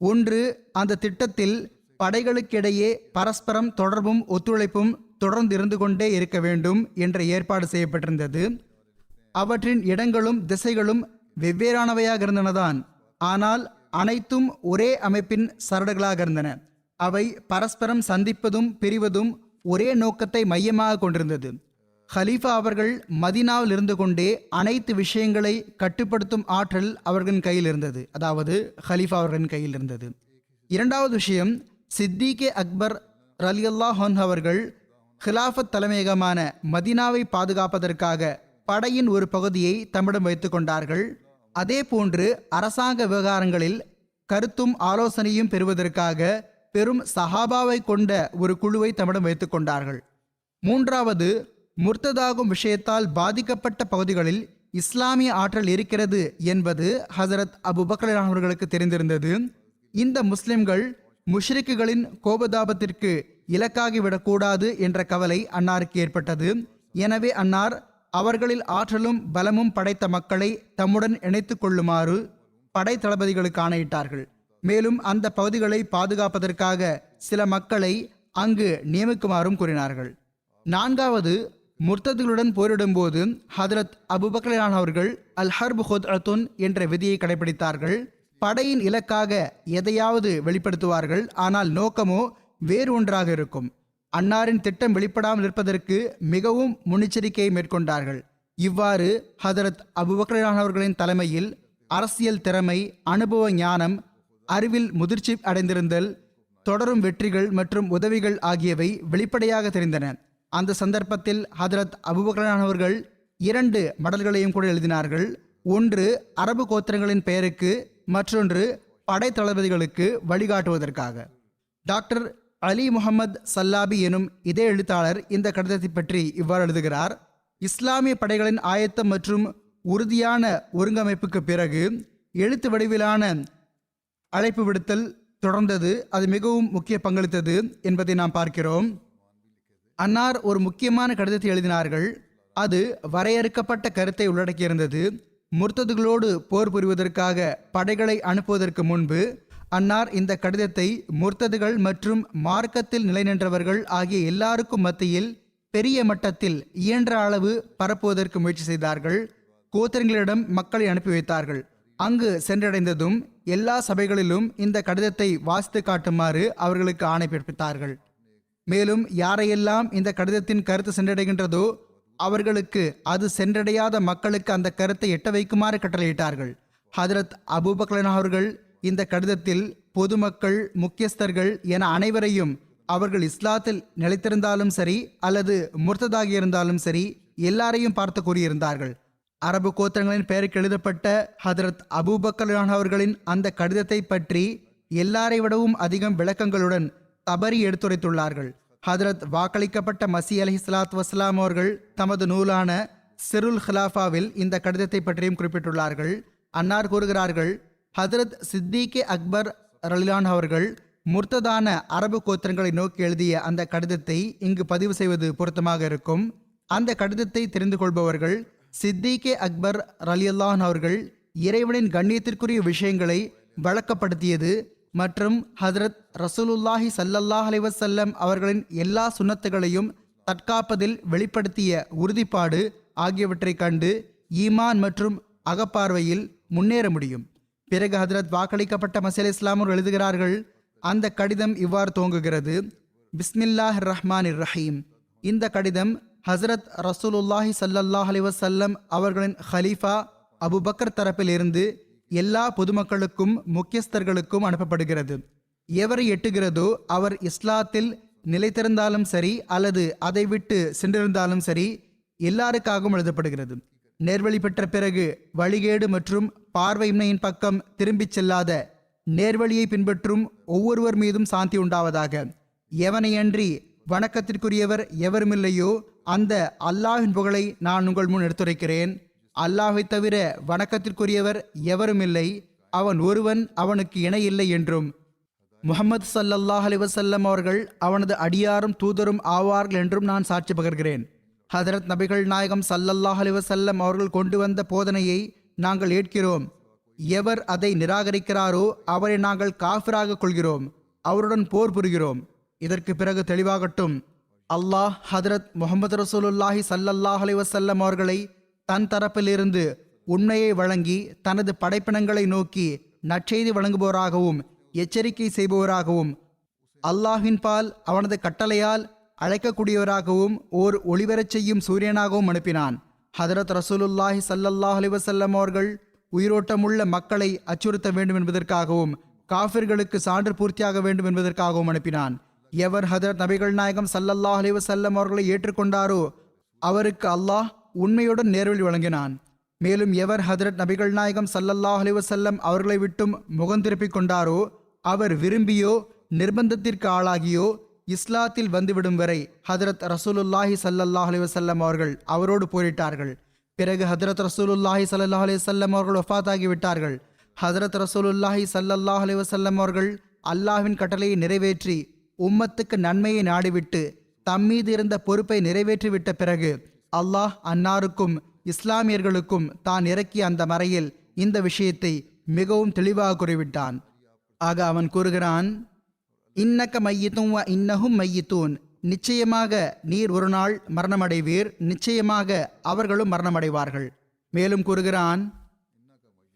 1. அந்த திட்டத்தில் படைகளுக்கிடையே பரஸ்பரம் தொடர்பும் ஒத்துழைப்பும் தொடர்ந்து இருந்து கொண்டே இருக்க வேண்டும் என்ற ஏற்பாடு செய்யப்பட்டிருந்தது. அவற்றின் இடங்களும் திசைகளும் வெவ்வேறானவையாக இருந்தனதான், ஆனால் அனைத்தும் ஒரே அமைப்பின் சரடுகளாக இருந்தன. அவை பரஸ்பரம் சந்திப்பதும் பிரிவதும் ஒரே நோக்கத்தை மையமாக கொண்டிருந்தது. ஹலீஃபா அவர்கள் மதீனாவில் இருந்து கொண்டே அனைத்து விஷயங்களை கட்டுப்படுத்தும் ஆற்றல் அவர்களின் கையில் இருந்தது, அதாவது ஹலீஃபா அவர்களின் கையில் இருந்தது. இரண்டாவது விஷயம், சித்திகே அக்பர் ரலியல்லாஹு அன்ஹு அவர்கள் ஹிலாஃபத் தலைமையகமான மதீனாவை பாதுகாப்பதற்காக படையின் ஒரு பகுதியை தம்மிடம் வைத்துக் கொண்டார்கள். அதே போன்று அரசாங்க விவகாரங்களில் கருத்தும் ஆலோசனையும் பெறுவதற்காக பெரும் சஹாபாவை கொண்ட ஒரு குழுவை தம்மிடம் வைத்துக் கொண்டார்கள். மூன்றாவது, முர்த்ததாகும் விஷயத்தால் பாதிக்கப்பட்ட பகுதிகளில் இஸ்லாமிய ஆற்றல் இருக்கிறது என்பது ஹசரத் அபூபக்கர் அவர்களுக்கு தெரிந்திருந்தது. இந்த முஸ்லிம்கள் முஷ்ரிக்குகளின் கோபதாபத்திற்கு இலக்காகிவிடக்கூடாது என்ற கவலை அன்னாருக்கு ஏற்பட்டது. எனவே அன்னார் அவர்களில் ஆற்றலும் பலமும் படைத்த மக்களை தம்முடன் இணைத்துக் கொள்ளுமாறு படை தளபதிகளுக்கு ஆணையிட்டார்கள். மேலும் அந்த பகுதிகளை பாதுகாப்பதற்காக சில மக்களை அங்கு நியமிக்குமாறும் கூறினார்கள். நான்காவது, முர்த்ததுகளுடன் போரிடும் போது ஹதரத் அபூபக்கர் அவர்கள் அல் ஹர்ப் ஹுத்அத்துன் என்ற விதியை கடைபிடித்தார்கள். படையின் இலக்காக எதையாவது வெளிப்படுத்துவார்கள், ஆனால் நோக்கமோ வேறு ஒன்றாக இருக்கும். அன்னாரின் திட்டம் வெளிப்படாமல் இருப்பதற்கு மிகவும் முன்னெச்சரிக்கையை மேற்கொண்டார்கள். இவ்வாறு ஹதரத் அபூபக்கர் அவர்களின் தலைமையில் அரசியல் திறமை, அனுபவ ஞானம், அறிவில் முதிர்ச்சி அடைந்திருந்தல், தொடரும் வெற்றிகள் மற்றும் உதவிகள் ஆகியவை வெளிப்படையாக தெரிந்தன. அந்த சந்தர்ப்பத்தில் ஹதரத் அபூபக்கர் அவர்கள் 2 மடல்களையும் கூட எழுதினார்கள். ஒன்று அரபு கோத்திரங்களின் பெயருக்கு, மற்றொன்று படை தளபதிகளுக்கு வழிகாட்டுவதற்காக. டாக்டர் அலி முகமது சல்லாபி எனும் இதே எழுத்தாளர் இந்த கடிதத்தை பற்றி இவ்வாறு எழுதுகிறார். இஸ்லாமிய படைகளின் ஆயத்தம் மற்றும் உறுதியான ஒருங்கமைப்புக்கு பிறகு எழுத்து வடிவிலான அழைப்பு விடுத்தல் தொடர்ந்தது. அது மிகவும் முக்கிய பங்களித்தது என்பதை நாம் பார்க்கிறோம். அன்னார் ஒரு முக்கியமான கடிதத்தை எழுதினார்கள். அது வரையறுக்கப்பட்ட கருத்தை உள்ளடக்கியிருந்தது. முர்த்ததுகளோடு போர் புரிவதற்காக படைகளை அனுப்புவதற்கு முன்பு அன்னார் இந்த கடிதத்தை முர்த்ததுகள் மற்றும் மார்க்கத்தில் நிலைநின்றவர்கள் ஆகிய எல்லாருக்கும் மத்தியில் பெரிய மட்டத்தில் இயன்ற அளவு பரப்புவதற்கு முயற்சி செய்தார்கள். கோத்திரங்களிடம் மக்களை அனுப்பி வைத்தார்கள். அங்கு சென்றடைந்ததும் எல்லா சபைகளிலும் இந்த கடிதத்தை வாசித்து காட்டுமாறு அவர்களுக்கு ஆணை பிறப்பித்தார்கள். மேலும் யாரையெல்லாம் இந்த கடிதத்தின் கருத்து சென்றடைகின்றதோ அவர்களுக்கு அது சென்றடையாத மக்களுக்கு அந்த கருத்தை எட்ட வைக்குமாறு கட்டளையிட்டார்கள். ஹதரத் அபூபக்கர் அவர்கள் இந்த கடிதத்தில் பொதுமக்கள், முக்கியஸ்தர்கள் என அனைவரையும், அவர்கள் இஸ்லாத்தில் நிலைத்திருந்தாலும் சரி அல்லது முர்த்ததாகி இருந்தாலும் சரி, எல்லாரையும் பார்த்து கூறியிருந்தார்கள். அரபு கோத்திரங்களின் பெயருக்கு எழுதப்பட்ட ஹதரத் அபூபக்கர் அவர்களின் அந்த கடிதத்தை பற்றி எல்லாரை விடவும் அதிகம் விளக்கங்களுடன் தபரி எடுத்துரைத்துள்ளார்கள். ஹதரத் வாக்களிக்கப்பட்ட மசி அலைஹிஸ்ஸலாத்து வஸ்ஸலாம் அவர்கள் தமது நூலான சிருல் ஹிலாஃபாவில் இந்த கடிதத்தை பற்றியும் குறிப்பிட்டுள்ளார்கள். அன்னார் கூறுகிறார்கள், ஹதரத் சித்திகே அக்பர் ரலிலான் அவர்கள் முர்த்ததான அரபு கோத்திரங்களை நோக்கி எழுதிய அந்த கடிதத்தை இங்கு பதிவு செய்வது பொருத்தமாக இருக்கும். அந்த கடிதத்தை தெரிந்து கொள்பவர்கள் சித்திகே அக்பர் ரலியல்லான் அவர்கள் இறைவனின் கண்ணியத்திற்குரிய விஷயங்களை வழக்கப்படுத்தியது, மற்றும் ஹஜ்ரத் ரசூலுல்லாஹி ஸல்லல்லாஹு அலைஹி வஸல்லம் அவர்களின் எல்லா சுன்னத்துகளையும் தற்காப்பதில் வெளிப்படுத்திய உறுதிப்பாடு ஆகியவற்றை கண்டு ஈமான் மற்றும் அகப்பார்வையில் முன்னேற முடியும். பிறகு ஹஜ்ரத் வாக்களிக்கப்பட்ட மசீஹ் இஸ்லாம் அவர்கள் எழுதுகிறார்கள், அந்த கடிதம் இவ்வாறு துவங்குகிறது: பிஸ்மில்லாஹிர் ரஹ்மானிர் ரஹீம். இந்த கடிதம் ஹஜ்ரத் ரசூலுல்லாஹி ஸல்லல்லாஹு அலைஹி வஸல்லம் அவர்களின் ஹலீஃபா அபூபக்கர் தரப்பில் இருந்து எல்லா பொதுமக்களுக்கும் முக்கியஸ்தர்களுக்கும் அனுப்பப்படுகிறது. எவரை எட்டுகிறதோ அவர் இஸ்லாத்தில் நிலைத்திருந்தாலும் சரி அல்லது அதை விட்டு சென்றிருந்தாலும் சரி எல்லாருக்காகவும் எழுதப்படுகிறது. நேர்வழி பெற்ற பிறகு வழிகேடு மற்றும் பார்வையின்மையின் பக்கம் திரும்பிச் செல்லாத நேர்வழியை பின்பற்றும் ஒவ்வொருவர் மீதும் சாந்தி உண்டாவதாக. எவனையன்றி வணக்கத்திற்குரியவர் எவருமில்லையோ அந்த அல்லாஹ்வின் புகழை நான் உங்கள் முன் எடுத்துரைக்கிறேன். அல்லாஹை தவிர வணக்கத்திற்குரியவர் எவருமில்லை, அவன் ஒருவன், அவனுக்கு இணை இல்லை என்றும் முஹம்மது ஸல்லல்லாஹு அலைஹி வஸல்லம் அவர்கள் அவனது அடியாரும் தூதரும் ஆவார்கள் என்றும் நான் சாட்சி பகர்கிறேன். ஹதரத் நபிகள் நாயகம் ஸல்லல்லாஹு அலைஹி வஸல்லம் அவர்கள் கொண்டு வந்த போதனையை நாங்கள் ஏற்கிறோம். எவர் அதை நிராகரிக்கிறாரோ அவரை நாங்கள் காஃபிராக கொள்கிறோம், அவருடன் போர் புரிகிறோம். இதற்கு பிறகு தெளிவாகட்டும், அல்லாஹ் ஹதரத் முஹம்மது ரசூலுல்லாஹி ஸல்லல்லாஹு அலைஹி வஸல்லம் அவர்களை தன் தரப்பிலிருந்து உண்மையை வழங்கி தனது படைப்பினங்களை நோக்கி நற்செய்தி வழங்குபவராகவும் எச்சரிக்கை செய்பவராகவும் அல்லாஹ்வின் பால் அவனது கட்டளையால் அழைக்கக்கூடியவராகவும் ஓர் ஒளிவரச் செய்யும் சூரியனாகவும் அனுப்பினான். ஹதரத் ரசூலுல்லாஹி ஸல்லல்லாஹு அலைஹி வஸல்லம் அவர்கள் உயிரோட்டமுள்ள மக்களை அச்சுறுத்த வேண்டும் என்பதற்காகவும் காஃபிர்களுக்கு சான்று பூர்த்தியாக வேண்டும் என்பதற்காகவும் அனுப்பினான். எவர் ஹதரத் நபிகள் நாயகம் ஸல்லல்லாஹு அலைஹி வஸல்லம் அவர்களை ஏற்றுக்கொண்டாரோ அவருக்கு அல்லாஹ் உண்மையுடன் நேர்வழி வழங்கினான். மேலும் எவர் ஹதரத் நபிகள் நாயகம் ஸல்லல்லாஹு அலைஹி வஸல்லம் அவர்களை விட்டும் முகம் திருப்பிக் கொண்டாரோ அவர் விரும்பியோ நிர்பந்தத்திற்கு ஆளாகியோ இஸ்லாத்தில் வந்துவிடும் வரை ஹதரத் ரசூலுல்லாஹி ஸல்லல்லாஹு அலைஹி வஸல்லம் அவர்கள் அவரோடு போரிட்டார்கள். பிறகு ஹதரத் ரசூலுல்லாஹி ஸல்லல்லாஹு அலைஹி வஸல்லம் அவர்கள் வஃபாத்தாகிவிட்டார்கள். ஹதரத் ரசூலுல்லாஹி ஸல்லல்லாஹு அலைஹி வஸல்லம் அவர்கள் அல்லாஹ்வின் கட்டளையை நிறைவேற்றி உம்மத்துக்கு நன்மையை நாடிவிட்டு தம்மீது இருந்த பொறுப்பை நிறைவேற்றிவிட்ட பிறகு அல்லாஹ் அன்னாருக்கும் இஸ்லாமியர்களுக்கும் தான் இறக்கிய அந்த மறையில் இந்த விஷயத்தை மிகவும் தெளிவாக கூறிவிட்டான். ஆக அவன் கூறுகிறான், இன்னக்க மையித்தும் வ இன்னஹும் மையித்தூன், நிச்சயமாக நீர் ஒரு நாள் மரணமடைவீர், நிச்சயமாக அவர்களும் மரணமடைவார்கள். மேலும் கூறுகிறான்,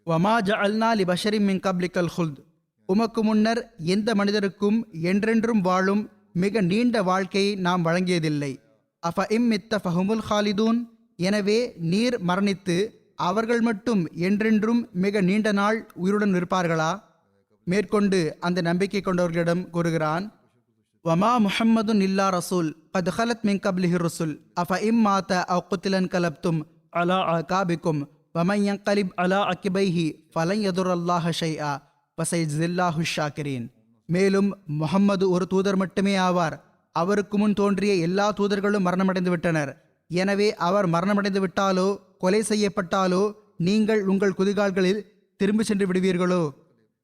வமா ஜஅல்னா லி பஷரின் மின் கப்லிக்கல் ஹுல்த், உமக்கு முன்னர் எந்த மனிதருக்கும் என்றென்றும் வாழும் மிக நீண்ட வாழ்க்கையை நாம் வழங்கியதில்லை. அஃப இம்மித்த ஃபஹுமுல் ஹாலிதூன், எனவே நீர் மரணித்து அவர்கள் மட்டும் என்றென்றும் மிக நீண்ட நாள் உயிருடன் இருப்பார்களா? மேற்கொண்டு அந்த நம்பிக்கை கொண்டவர்களிடம் கூறுகிறான், வமா முஹம்மதுன் இல்லா ரசூல் கத் ஹலத் மின் கப்லிஹி ருசுல் அஃப இம் மாத அவ் குத்திலன் கலப்தும் அலா அகாபிக்கும் வமன் யன்கலிப் அலா அகிபைஹி ஃபலன் யதுரல்லாஹ ஷைஆ வஸயஜ்ஸில்லாஹு ஷாக்கிரீன். மேலும் முஹம்மது ஒரு தூதர் மட்டுமே ஆவார். அவருக்கு முன் தோன்றிய எல்லா தூதர்களும் மரணமடைந்து விட்டனர். எனவே அவர் மரணமடைந்து விட்டாலோ கொலை செய்யப்பட்டாலோ நீங்கள் உங்கள் குதிகால்களில் திரும்பி சென்று விடுவீர்களோ?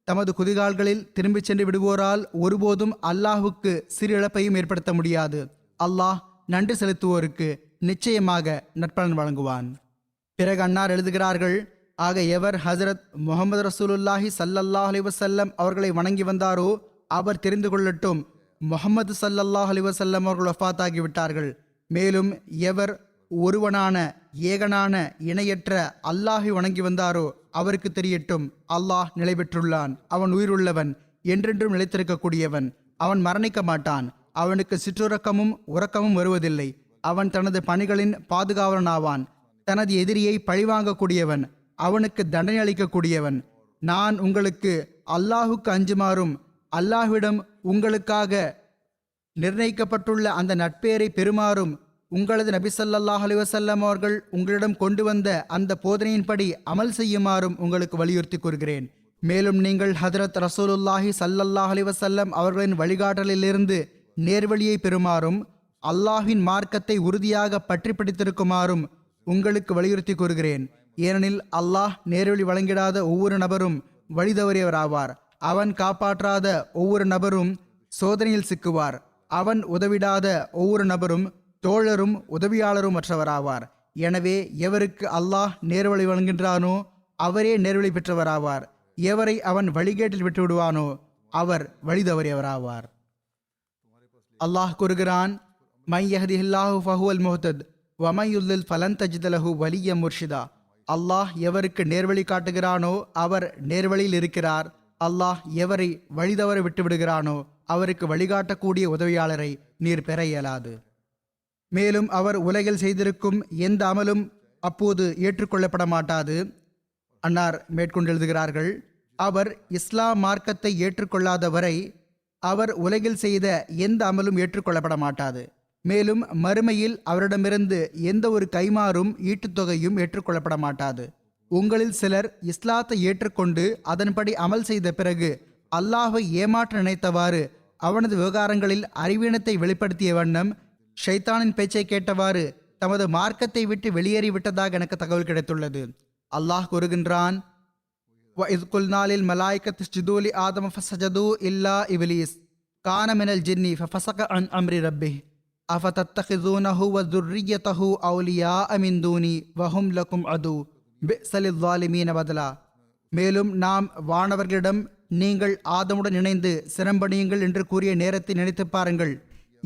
தமது குதிகால்களில் திரும்பி சென்று விடுவோரால் ஒருபோதும் அல்லாஹுக்கு சிறு இழப்பையும் ஏற்படுத்த முடியாது. அல்லாஹ் நன்றி செலுத்துவோருக்கு நிச்சயமாக நற்பலன் வழங்குவான். பிறகு அன்னார் எழுதுகிறார்கள், ஆக எவர் ஹஜரத் முஹம்மது ரசூலுல்லாஹி ஸல்லல்லாஹு அலைஹி வஸல்லம் அவர்களை வணங்கி வந்தாரோ அவர் தெரிந்து கொள்ளட்டும், முஹம்மது ஸல்லல்லாஹு அலைஹி வஸல்லம் அவர்கள் வஃபாத்தாகிவிட்டார்கள். மேலும் எவர் ஒருவனான ஏகனான இணையற்ற அல்லாஹை வணங்கி வந்தாரோ அவருக்கு தெரியட்டும், அல்லாஹ் நிலை பெற்றுள்ளான். அவன் உயிருள்ளவன், என்றென்றும் நிலைத்திருக்கக்கூடியவன். அவன் மரணிக்க மாட்டான். அவனுக்கு சிற்றுறக்கமும் உறக்கமும் வருவதில்லை. அவன் தனது பணிகளின் பாதுகாவலனாவான். தனது எதிரியை பழிவாங்கக்கூடியவன், அவனுக்கு தண்டனை அளிக்கக்கூடியவன். நான் உங்களுக்கு அல்லாஹுக்கு அஞ்சுமாறும் அல்லாஹ்விடம் உங்களுக்காக நிர்ணயிக்கப்பட்டுள்ள அந்த நட்பேரை பெறுமாறும் உங்களது நபி ஸல்லல்லாஹு அலைஹி வஸல்லம் அவர்கள் உங்களிடம் கொண்டு வந்த அந்த போதனையின்படி அமல் செய்யுமாறும் உங்களுக்கு வலியுறுத்தி கூறுகிறேன். மேலும் நீங்கள் ஹதரத் ரசூலுல்லாஹி ஸல்லல்லாஹு அலைஹி வஸல்லம் அவர்களின் வழிகாட்டலிலிருந்து நேர்வழியை பெறுமாறும் அல்லாஹ்வின் மார்க்கத்தை உறுதியாக பற்றி பிடித்திருக்குமாறும் உங்களுக்கு வலியுறுத்தி கூறுகிறேன். ஏனெனில் அல்லாஹ் நேர்வழி வழங்கிடாத ஒவ்வொரு நபரும் வழி தவறியவராவார். அவன் காப்பாற்றாத ஒவ்வொரு நபரும் சோதனையில் சிக்குவார். அவன் உதவிடாத ஒவ்வொரு நபரும் தோழரும் உதவியாளரும் மற்றவராவார். எனவே எவருக்கு அல்லாஹ் நேர்வழி வழங்குகின்றானோ அவரே நேர்வழி பெற்றவராவார். எவரை அவன் வழிகேட்டில் விட்டுவிடுவானோ அவர் வழி தவறியவராவார். அல்லாஹ் கூறுகிறான், மை யஹ்திஹில்லாஹு ஃபஹுவல் முஹ்தத் வ மை யுத்லில் ஃபலன் தஜித லஹு வலிய்ய முர்ஷிதா. அல்லாஹ் எவருக்கு நேர்வழி காட்டுகிறானோ அவர் நேர்வழியில் இருக்கிறார். அல்லாஹ் எவரை வழிதவற விட்டு விடுகிறானோ அவருக்கு வழிகாட்டக்கூடிய உதவியாளரை நீர் பெற இயலாது. மேலும் அவர் உலகில் செய்திருக்கும் எந்த அமலும் அப்போது ஏற்றுக்கொள்ளப்பட மாட்டாது. அன்னார் மேற்கொண்டு எழுதுகிறார்கள், அவர் இஸ்லாம் மார்க்கத்தை ஏற்றுக்கொள்ளாத வரை அவர் உலகில் செய்த எந்த அமலும் ஏற்றுக்கொள்ளப்பட மாட்டாது. மேலும் மறுமையில் அவரிடமிருந்து எந்த ஒரு கைமாறும் ஈட்டுத்தொகையும் ஏற்றுக்கொள்ளப்பட மாட்டாது. உங்களில் சிலர் இஸ்லாத்தை ஏற்றுக்கொண்டு அதன்படி அமல் செய்த பிறகு அல்லாஹை ஏமாற்ற நினைத்தவாறு அவனது விவகாரங்களில் அறிவீனத்தை வெளிப்படுத்திய வண்ணம் ஷைத்தானின் பேச்சை கேட்டவாறு தமது மார்க்கத்தை விட்டு வெளியேறிவிட்டதாக எனக்கு தகவல் கிடைத்துள்ளது. அல்லாஹ் கூறுகின்றான், وَإِذْ قُلْنَا لِلْمَلَائِكَةِ اسْجُدُوا لِآدَمَ فَسَجَدُوا إِلَّا إِبْلِيسَ كَانَ مِنَ الْجِنِّ فَفَسَقَ عَنْ أَمْرِ رَبِّهِ أَفَتَتَّخِذُونَهُ وَذُرِّيَّتَهُ أَوْلِيَاءَ مِنْ دُونِي وَهُمْ لَكُمْ عَدُوٌّ بِئْسَ لِلظَّالِمِينَ بَدَلًا. மேலும் நாம் வானவர்களிடம் நீங்கள் ஆதமுடன் இணைந்து சிரம்பணியுங்கள் என்று கூறிய நேரத்தை நினைத்து பாருங்கள்.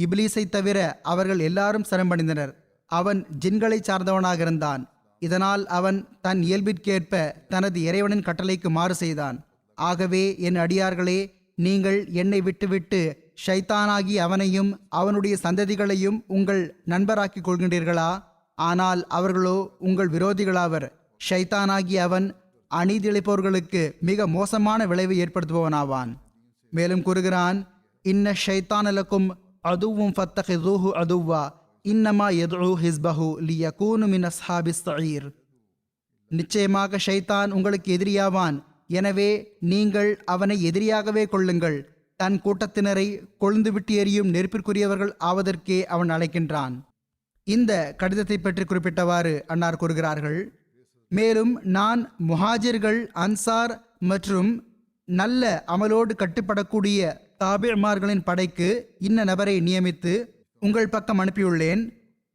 இப்லீஸை தவிர அவர்கள் எல்லாரும் சிரம்பணிந்தனர். அவன் ஜின்களை சார்ந்தவனாக இருந்தான். இதனால் அவன் தன் இயல்பிற்கேற்ப தனது இறைவனின் கட்டளைக்கு மாறு செய்தான். ஆகவே என் அடியார்களே, நீங்கள் என்னை விட்டுவிட்டு ஷைத்தானாகி அவனையும் அவனுடைய சந்ததிகளையும் உங்கள் நண்பராக்கிக் கொள்கின்றீர்களா? ஆனால் அவர்களோ உங்கள் விரோதிகளாவர். ஷைத்தானாகி அவன் அநீதிழைப்பவர்களுக்கு மிக மோசமான விளைவை ஏற்படுத்துபவனாவான். மேலும் கூறுகிறான், இன்ன ஷைத்தானலக்கும் அதுவும் ஃபத்தஹிஸூஹு அதுவா இன்னமா யதுஉ ஹிஸ்பஹு லியகூனு மின் அஸ்ஹாபிஸ் ஸஈர். நிச்சயமாக ஷைத்தான் உங்களுக்கு எதிரியாவான். எனவே நீங்கள் அவனை எதிரியாகவே கொள்ளுங்கள். தன் கூட்டத்தினரை கொழுந்துவிட்டு எரியும் நெருப்பிற்குரியவர்கள் ஆவதற்கே அவன் அழைக்கின்றான். இந்த கடிதத்தை பற்றி குறிப்பிட்டவாறு அன்னார் கூறுகிறார்கள், மேலும் நான் முஹாஜிர்கள், அன்சார் மற்றும் நல்ல அமலோடு கட்டுப்படக்கூடிய தாபிமார்களின் படைக்கு இன்ன நபரை நியமித்து உங்கள் பக்கம் அனுப்பியுள்ளேன்.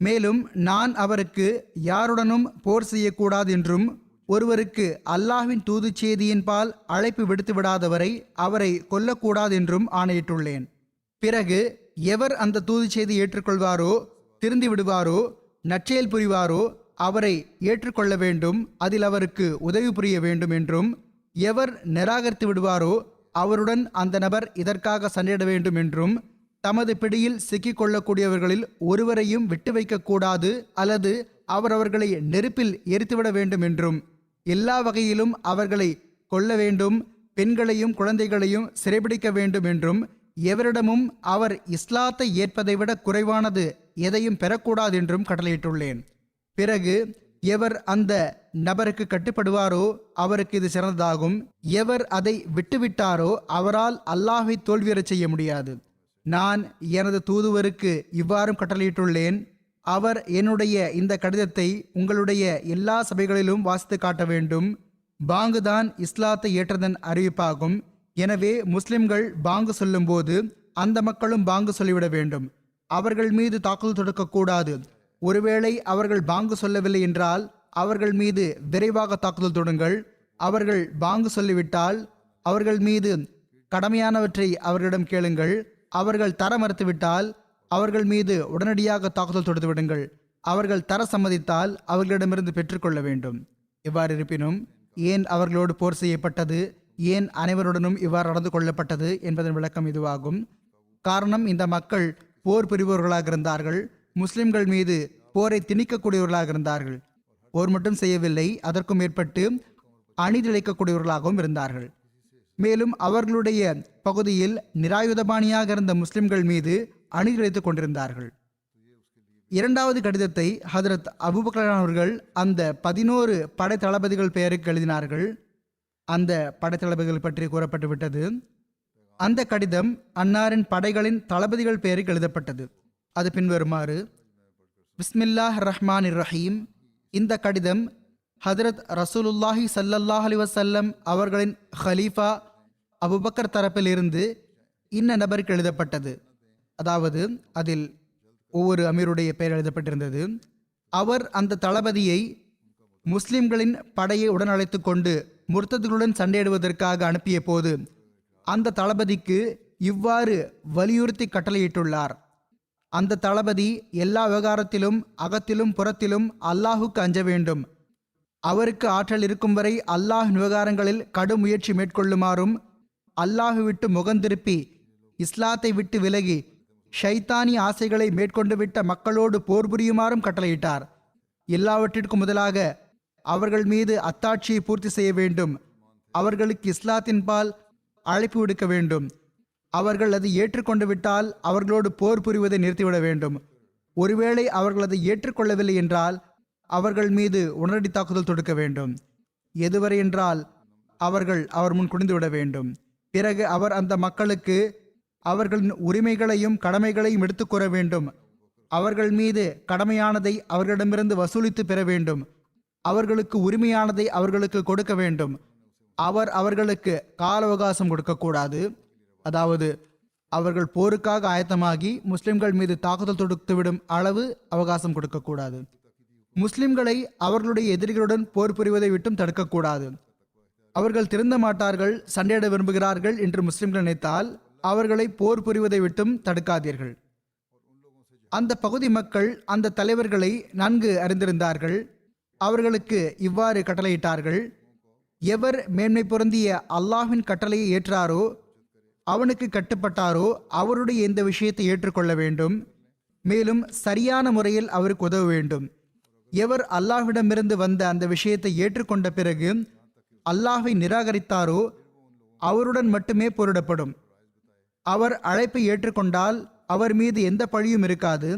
மேலும் நான் அவருக்கு யாருடனும் போர் செய்யக்கூடாது என்றும் ஒருவருக்கு அல்லாஹ்வின் தூது செய்தியின் பால் அழைப்பு விடுத்து விடாதவரை அவரை கொல்லக்கூடாது என்றும் ஆணையிட்டுள்ளேன். பிறகு எவர் அந்த தூது செய்தி ஏற்றுக்கொள்வாரோ, திருந்தி விடுவாரோ, நற்செயல் புரிவாரோ அவரை ஏற்றுக்கொள்ள வேண்டும், அதில் அவருக்கு உதவி புரிய வேண்டும் என்றும், எவர் நிராகரித்து விடுவாரோ அவருடன் அந்த நபர் இதற்காக சண்டையிட வேண்டும் என்றும், தமது பிடியில் சிக்கிக் கொள்ளக்கூடியவர்களில் ஒருவரையும் விட்டு வைக்கக்கூடாது அல்லது அவரவர்களை நெருப்பில் எரித்துவிட வேண்டும் என்றும், எல்லா வகையிலும் அவர்களை கொல்ல வேண்டும், பெண்களையும் குழந்தைகளையும் சிறைபிடிக்க வேண்டும் என்றும், எவரிடமும் அவர் இஸ்லாத்தை ஏற்பதை விட குறைவானது எதையும் பெறக்கூடாது என்றும் கட்டளையிட்டுள்ளேன். பிறகு எவர் அந்த நபருக்கு கட்டுப்படுவாரோ அவருக்கு இது சிறந்ததாகும். எவர் அதை விட்டுவிட்டாரோ அவரால் அல்லாஹை தோல்வியறச் செய்ய முடியாது. நான் எனது தூதுவருக்கு இவ்வாறும் கட்டளையிட்டுள்ளேன், அவர் என்னுடைய இந்த கடிதத்தை உங்களுடைய எல்லா சபைகளிலும் வாசித்து காட்ட வேண்டும். பாங்கு தான் இஸ்லாத்தை ஏற்றதன் அறிவிப்பாகும். எனவே முஸ்லிம்கள் பாங்கு சொல்லும்போது அந்த மக்களும் பாங்கு சொல்லிவிட வேண்டும். அவர்கள் மீது தாக்குதல் தொடுக்கக்கூடாது. ஒருவேளை அவர்கள் பாங்கு சொல்லவில்லை என்றால் அவர்கள் மீது விரைவாக தாக்குதல் தொடுங்கள். அவர்கள் பாங்கு சொல்லிவிட்டால் அவர்கள் மீது கடமையானவற்றை அவர்களிடம் கேளுங்கள். அவர்கள் தர மறுத்துவிட்டால் அவர்கள் மீது உடனடியாக தாக்குதல் தொடுத்து விடுங்கள். அவர்கள் தர சம்மதித்தால் அவர்களிடமிருந்து பெற்றுக்கொள்ள வேண்டும். இவ்வாறு இருப்பினும் ஏன் அவர்களோடு போர் செய்யப்பட்டது, ஏன் அனைவருடனும் இவ்வாறு நடந்து கொள்ளப்பட்டது என்பதன் விளக்கம் இதுவாகும். காரணம், இந்த மக்கள் போர் புரிபவர்களாக இருந்தார்கள். முஸ்லிம்கள் மீது போரை திணிக்கக்கூடியவர்களாக இருந்தார்கள். போர் மட்டும் செய்யவில்லை, அதற்கும் மேற்பட்டு அநீதிழைக்கக்கூடியவர்களாகவும் இருந்தார்கள். மேலும் அவர்களுடைய பகுதியில் நிராயுதபாணியாக இருந்த முஸ்லிம்கள் மீது அநீதிழைத்துக் கொண்டிருந்தார்கள். இரண்டாவது கடிதத்தை ஹதரத் அபூபக்கர் அவர்கள் அந்த 11 படை தளபதிகள் பெயருக்கு எழுதினார்கள். அந்த படைத்தளபதிகள் பற்றி கூறப்பட்டு விட்டது. அந்த கடிதம் அன்னாரின் படைகளின் தளபதிகள் பெயருக்கு எழுதப்பட்டது. அது பின்வருமாறு: பிஸ்மில்லாஹ் ரஹ்மான் ரஹீம். இந்த கடிதம் ஹதரத் ரசூலுல்லாஹி ஸல்லல்லாஹு அலைஹி வஸல்லம் அவர்களின் ஹலீஃபா அபூபக்கர் தரப்பில் இருந்து இன்ன நபருக்கு எழுதப்பட்டது. அதாவது அதில் ஒவ்வொரு அமீருடைய பெயர் எழுதப்பட்டிருந்தது. அவர் அந்த தளபதியை முஸ்லிம்களின் படையை உடன் அழைத்து கொண்டு முர்த்ததுகளுடன் சண்டையிடுவதற்காக அனுப்பிய போது அந்த தளபதிக்கு இவ்வாறு வலியுறுத்தி கட்டளையிட்டுள்ளார். அந்த தளபதி எல்லா விவகாரத்திலும் அகத்திலும் புறத்திலும் அல்லாஹுக்கு அஞ்ச வேண்டும். அவருக்கு ஆற்றல் இருக்கும் வரை அல்லாஹ் விவகாரங்களில் கடும் முயற்சி மேற்கொள்ளுமாறும், அல்லாஹு விட்டு முகந்திருப்பி இஸ்லாத்தை விட்டு விலகி ஷைத்தானி ஆசைகளை மேற்கொண்டு விட்ட மக்களோடு போர் புரியுமாறும் கட்டளையிட்டார். எல்லாவற்றிற்கும் முதலாக அவர்கள் மீது அத்தாட்சியை பூர்த்தி செய்ய வேண்டும். அவர்களுக்கு இஸ்லாத்தின் பால் அழைப்பு விடுக்க வேண்டும். அவர்கள் அதை ஏற்றுக்கொண்டு விட்டால் அவர்களோடு போர் புரிவதை நிறுத்திவிட வேண்டும். ஒருவேளை அவர்கள் அதை ஏற்றுக்கொள்ளவில்லை என்றால் அவர்கள் மீது உடனடி தாக்குதல் தொடுக்க வேண்டும். எதுவரை என்றால் அவர்கள் அவர் முன் குனிந்துவிட வேண்டும். பிறகு அவர் அந்த மக்களுக்கு அவர்களின் உரிமைகளையும் கடமைகளையும் எடுத்துக் கூற வேண்டும். அவர்கள் மீது கடமையானதை அவர்களிடமிருந்து வசூலித்து பெற வேண்டும். அவர்களுக்கு உரிமையானதை அவர்களுக்கு கொடுக்க வேண்டும். அவர் அவர்களுக்கு கால அவகாசம் கொடுக்கக்கூடாது. அதாவது அவர்கள் போருக்காக ஆயத்தமாகி முஸ்லிம்கள் மீது தாக்குதல் தொடுத்துவிடும் அளவு அவகாசம் கொடுக்கக்கூடாது. முஸ்லிம்களை அவர்களுடைய எதிரிகளுடன் போர் புரிவதை விட்டும் தடுக்கக்கூடாது. அவர்கள் திருந்த மாட்டார்கள், சண்டையிட விரும்புகிறார்கள் என்று முஸ்லிம்கள் நினைத்தால் அவர்களை போர் புரிவதை விட்டும் தடுக்காதீர்கள். அந்த பகுதி மக்கள் அந்த தலைவர்களை நன்கு அறிந்திருந்தார்கள். அவர்களுக்கு இவ்வாறு கட்டளையிட்டார்கள்: எவர் மேன்மை பொருந்திய அல்லாஹ்வின் கட்டளையை ஏற்றாரோ, அவனுக்கு கட்டுப்பட்டாரோ, அவருடைய இந்த விஷயத்தை ஏற்றுக்கொள்ள வேண்டும். மேலும் சரியான முறையில் அவருக்கு உதவ வேண்டும். எவர் அல்லாஹ்விடமிருந்து வந்த அந்த விஷயத்தை ஏற்றுக்கொண்ட பிறகு அல்லாஹ்வை நிராகரித்தாரோ, அவருடன் மட்டுமே போரிடப்படும். அவர் அழைப்பை ஏற்றுக்கொண்டால் அவர் மீது எந்த பழியும் இருக்காது.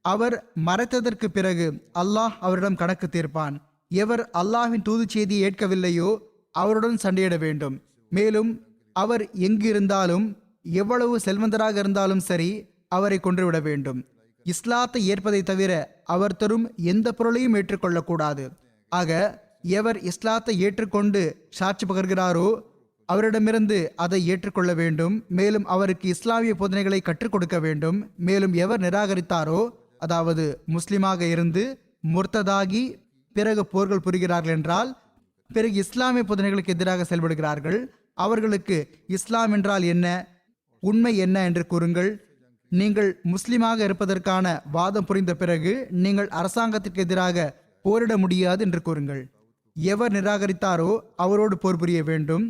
அவர் மறைத்ததற்கு பிறகு அல்லாஹ் அவரிடம் கணக்கு தீர்ப்பான். எவர் அல்லாஹ்வின் தூது செய்தியை ஏற்கவில்லையோ அவருடன் சண்டையிட வேண்டும். மேலும் அவர் எங்கு இருந்தாலும் எவ்வளவு செல்வந்தராக இருந்தாலும் சரி, அவரை கொன்றுவிட வேண்டும். இஸ்லாத்தை ஏற்பதை தவிர அவர் தரும் எந்த பொருளையும் ஏற்றுக்கொள்ளக்கூடாது. ஆக எவர் இஸ்லாத்தை ஏற்றுக்கொண்டு சாட்சி பகர்கிறாரோ அவரிடமிருந்து அதை ஏற்றுக்கொள்ள வேண்டும். மேலும் அவருக்கு இஸ்லாமிய போதனைகளை கற்றுக் கொடுக்க வேண்டும். மேலும் எவர் நிராகரித்தாரோ, அதாவது முஸ்லிமாக இருந்து முர்த்ததாகி பிறகு போர்கள் புரிகிறார்கள் என்றால், பிறகு இஸ்லாமிய போதனைகளுக்கு எதிராக செயல்படுகிறார்கள், அவர்களுக்கு இஸ்லாம் என்றால் என்ன, உண்மை என்ன என்று கூறுங்கள். நீங்கள் முஸ்லிமாக இருப்பதற்கான வாதம் புரிந்த பிறகு நீங்கள் அரசாங்கத்திற்கு எதிராக போரிட முடியாது என்று கூறுங்கள். எவர் நிராகரித்தாரோ அவரோடு போர் புரிய வேண்டும்.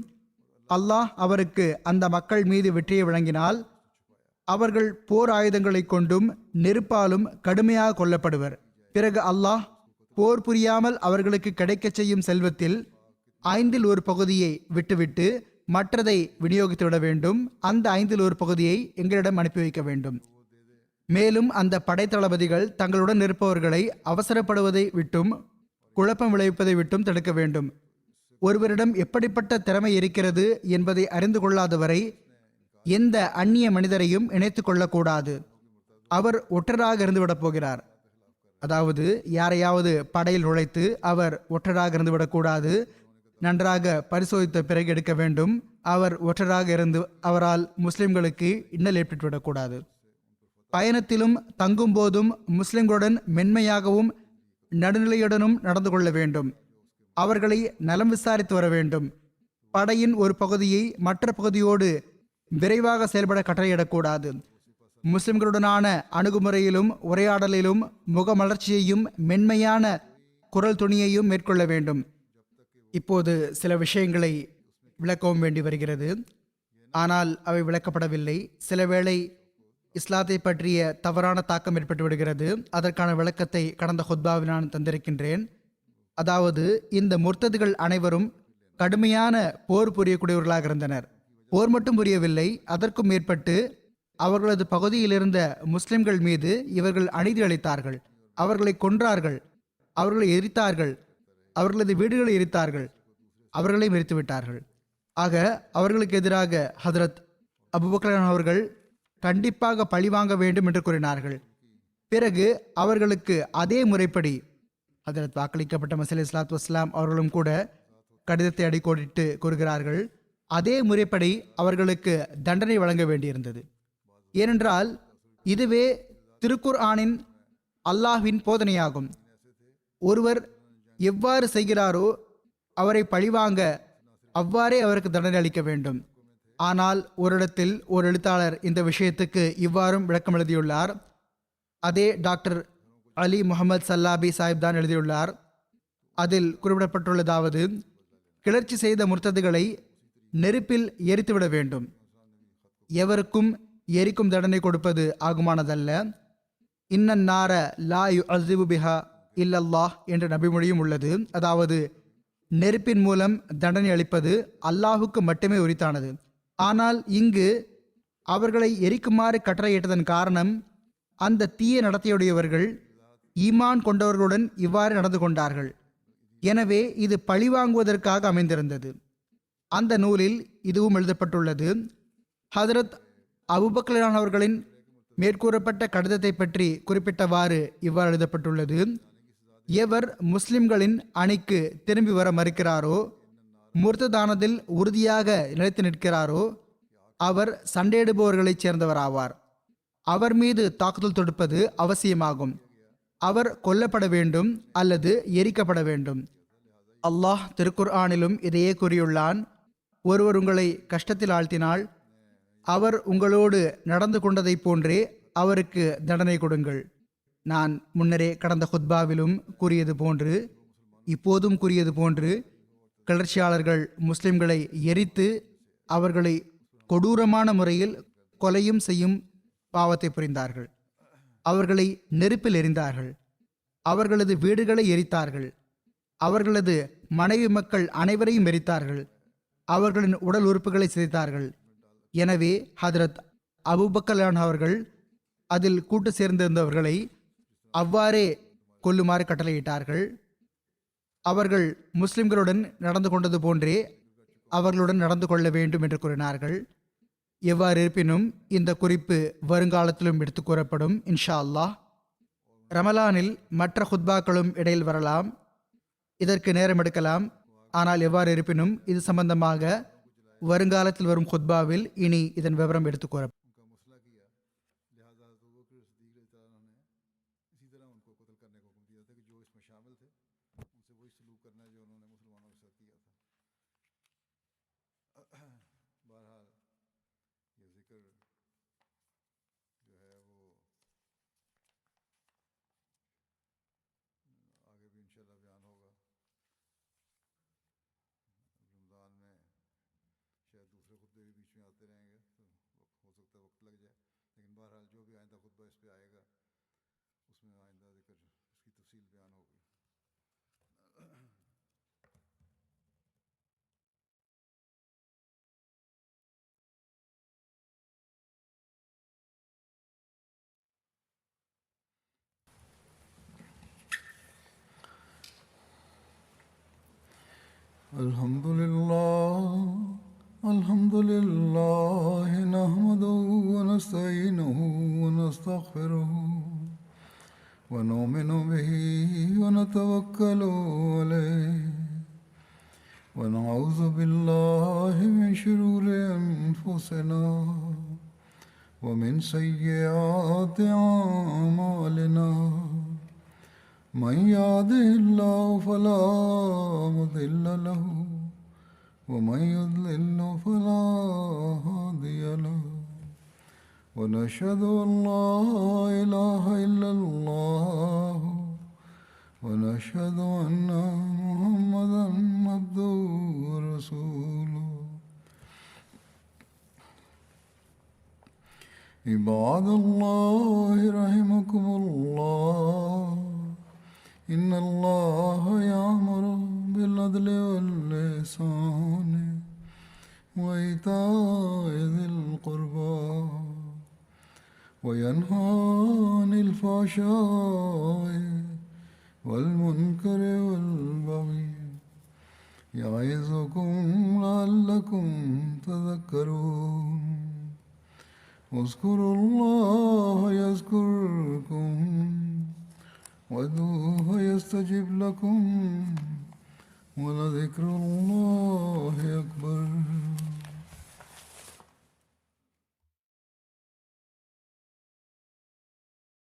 அல்லாஹ் அவருக்கு அந்த மக்கள் மீது வெற்றியை வழங்கினால் அவர்கள் போர் ஆயுதங்களை கொண்டும் நெருப்பாலும் கடுமையாக கொல்லப்படுவர். பிறகு அல்லாஹ் போர் புரியாமல் அவர்களுக்கு கிடைக்கச் செய்யும் செல்வத்தில் 1/5 பகுதியை விட்டுவிட்டு மற்றதை விநியோகித்து விட வேண்டும். அந்த 1/5 பகுதியை எங்களிடம் அனுப்பி வைக்க வேண்டும். மேலும் அந்த படைத்தளபதிகள் தங்களுடன் இருப்பவர்களை அவசரப்படுவதை விட்டும் குழப்பம் விளைவிப்பதை விட்டும் தடுக்க வேண்டும். ஒருவரிடம் எப்படிப்பட்ட திறமை இருக்கிறது என்பதை அறிந்து கொள்ளாதவரை எந்த அந்நிய மனிதரையும் இணைத்து கொள்ளக்கூடாது. அவர் ஒற்றராக இருந்துவிடப் போகிறார். அதாவது யாரையாவது படையில் நுழைத்து அவர் ஒற்றராக இருந்துவிடக்கூடாது. நன்றாக பரிசோதித்த பிறகு எடுக்க வேண்டும். அவர் ஒற்றராக இருந்து அவரால் முஸ்லிம்களுக்கு இன்னல் ஏற்பட்டுவிடக்கூடாது. பயணத்திலும் தங்கும் போதும் முஸ்லிம்களுடன் மென்மையாகவும் நடுநிலையுடனும் நடந்து கொள்ள வேண்டும். அவர்களை நலம் விசாரித்து வர வேண்டும். படையின் ஒரு பகுதியை மற்ற பகுதியோடு விரைவாக செயல்பட கட்டளையிடக்கூடாது. முஸ்லிம்களுடனான அணுகுமுறையிலும் உரையாடலிலும் முகமலர்ச்சியையும் மென்மையான குரல் துணியையும் மேற்கொள்ள வேண்டும். இப்போது சில விஷயங்களை விளக்கவும் வேண்டி வருகிறது. ஆனால் அவை விளக்கப்படவில்லை. சில வேளை இஸ்லாத்தை பற்றிய தவறான தாக்கம் ஏற்பட்டு விடுகிறது. அதற்கான விளக்கத்தை கடந்த ஹுத்பாவில் நான் தந்திருக்கின்றேன். அதாவது இந்த முர்த்ததுகள் அனைவரும் கடுமையான போர் புரியக்கூடியவர்களாக இருந்தனர். போர் மட்டும் புரியவில்லை, அதற்கும் மேற்பட்டு அவர்களது பகுதியில் இருந்த முஸ்லிம்கள் மீது இவர்கள் அநீதி அளித்தார்கள். அவர்களை கொன்றார்கள், அவர்களை எரித்தார்கள், அவர்களது வீடுகளை எரித்தார்கள், அவர்களையும் எரித்து விட்டார்கள். ஆக அவர்களுக்கு எதிராக ஹதரத் அபூபக்கர் அவர்கள் கண்டிப்பாக பழிவாங்க வேண்டும் என்று கூறினார்கள். பிறகு அவர்களுக்கு அதே முறைப்படி ஹதரத் வாக்களிக்கப்பட்ட மஸீஹ் இஸ்லாத்து வஸ்ஸலாம் அவர்களும் கூட கடிதத்தை அடிக்கோடிட்டு கூறுகிறார்கள், அதே முறைப்படி அவர்களுக்கு தண்டனை வழங்க வேண்டியிருந்தது. ஏனென்றால் இதுவே திருக்குர்ஆனின் அல்லாஹ்வின் போதனையாகும். ஒருவர் எவ்வாறு செய்கிறாரோ அவரை பழிவாங்க அவ்வாறே அவருக்கு தண்டனை அளிக்க வேண்டும். ஆனால் ஒரு இடத்தில் ஒரு எழுத்தாளர் இந்த விஷயத்துக்கு இவ்வாறும் விளக்கம் எழுதியுள்ளார். அதே டாக்டர் அலி முகமது சல்லாபி சாஹிப் தான் எழுதியுள்ளார். அதில் குறிப்பிடப்பட்டுள்ளதாவது, கிளர்ச்சி செய்த முர்த்ததுகளை நெருப்பில் எரித்துவிட வேண்டும். எவருக்கும் எரிக்கும் தண்டனை கொடுப்பது ஆகுமானதல்ல. இன்னன் நார லா யு அஸ்ஸிபு பிஹா இல்லல்லாஹ் என்ற நபிமொழியும் உள்ளது. அதாவது, நெருப்பின் மூலம் தண்டனை அளிப்பது அல்லாஹுக்கு மட்டுமே உரித்தானது. ஆனால் இங்கு அவர்களை எரிக்குமாறு கட்டளையிட்டதன் காரணம், அந்த தீய நடத்தையுடையவர்கள் ஈமான் கொண்டவர்களுடன் இவ்வாறு நடந்து கொண்டார்கள். எனவே இது பழிவாங்குவதற்காக அமைந்திருந்தது. அந்த நூலில் இதுவும் எழுதப்பட்டுள்ளது. ஹதரத் அபூபக்கர் அவர்களின் மேற்கூறப்பட்ட கடிதத்தை பற்றி குறிப்பிட்டவாறு இவ்வாறு எழுதப்பட்டுள்ளது: எவர் முஸ்லிம்களின் அணிக்கு திரும்பி வர மறுக்கிறாரோ, முர்த்ததானதில் உறுதியாக நிலைத்து நிற்கிறாரோ, அவர் சண்டையிடுபவர்களைச் சேர்ந்தவராவார். அவர் மீது தாக்குதல் தொடுப்பது அவசியமாகும். அவர் கொல்லப்பட வேண்டும் அல்லது எரிக்கப்பட வேண்டும். அல்லாஹ் திருக்குர்ஆனிலும் இதையே கூறியுள்ளான்: ஒருவர் உங்களை கஷ்டத்தில் ஆழ்த்தினால் அவர் உங்களோடு நடந்து கொண்டதை போன்றே அவருக்கு தண்டனை கொடுங்கள். நான் முன்னரே கடந்த ஹுத்பாவிலும் கூறியது போன்று, இப்போதும் கூறியது போன்று, கிளர்ச்சியாளர்கள் முஸ்லிம்களை எரித்து அவர்களை கொடூரமான முறையில் கொலையும் செய்யும் பாவத்தை புரிந்தார்கள். அவர்களை நெருப்பில் எரிந்தார்கள். அவர்களது வீடுகளை எரித்தார்கள். அவர்களது மனைவி மக்கள் அனைவரையும் எரித்தார்கள். அவர்களின் உடல் உறுப்புகளை சிதைத்தார்கள். எனவே ஹதரத் அபூபக்கர் அவர்கள் அதில் கூட்டு சேர்ந்திருந்தவர்களை அவ்வாறே கொல்லுமாறு கட்டளையிட்டார்கள். அவர்கள் முஸ்லிம்களுடன் நடந்து கொண்டது போன்றே அவர்களுடன் நடந்து கொள்ள வேண்டும் என்று கூறினார்கள். எவ்வாறு இருப்பினும் இந்த குறிப்பு வருங்காலத்திலும் எடுத்து கூறப்படும் இன்ஷா அல்லாஹ். ரமலானில் மற்ற ஹுத்பாக்களும் இடையில் வரலாம், இதற்கு நேரம் எடுக்கலாம். ஆனால் எவ்வாறு இருப்பினும் இது சம்பந்தமாக வருங்காலத்தில் வரும் ஹுத்பாவில் இனி இதன் விவரம் எடுத்து கூறப்படும். الحمد لله نحمده ونستعينه ونستغفره ونؤمن به ونتوكل عليه ونعوذ بالله من شرور أنفسنا ومن سيئات أعمالنا. من يهده الله فلا مضل له ومن يضلل فلا هادي له. ونشهد أن لا إله إلا الله ونشهد أن محمدا عبده ورسوله. عباد الله رحمكم الله، إن الله يأمر بالعدل والإحسان وإيتاء ذي القربى وينهى عن الفحشاء والمنكر والبغي يعظكم لعلكم تذكرون. اذكروا الله يذكركم وادعوه يستجب لكم ولذكر الله أكبر.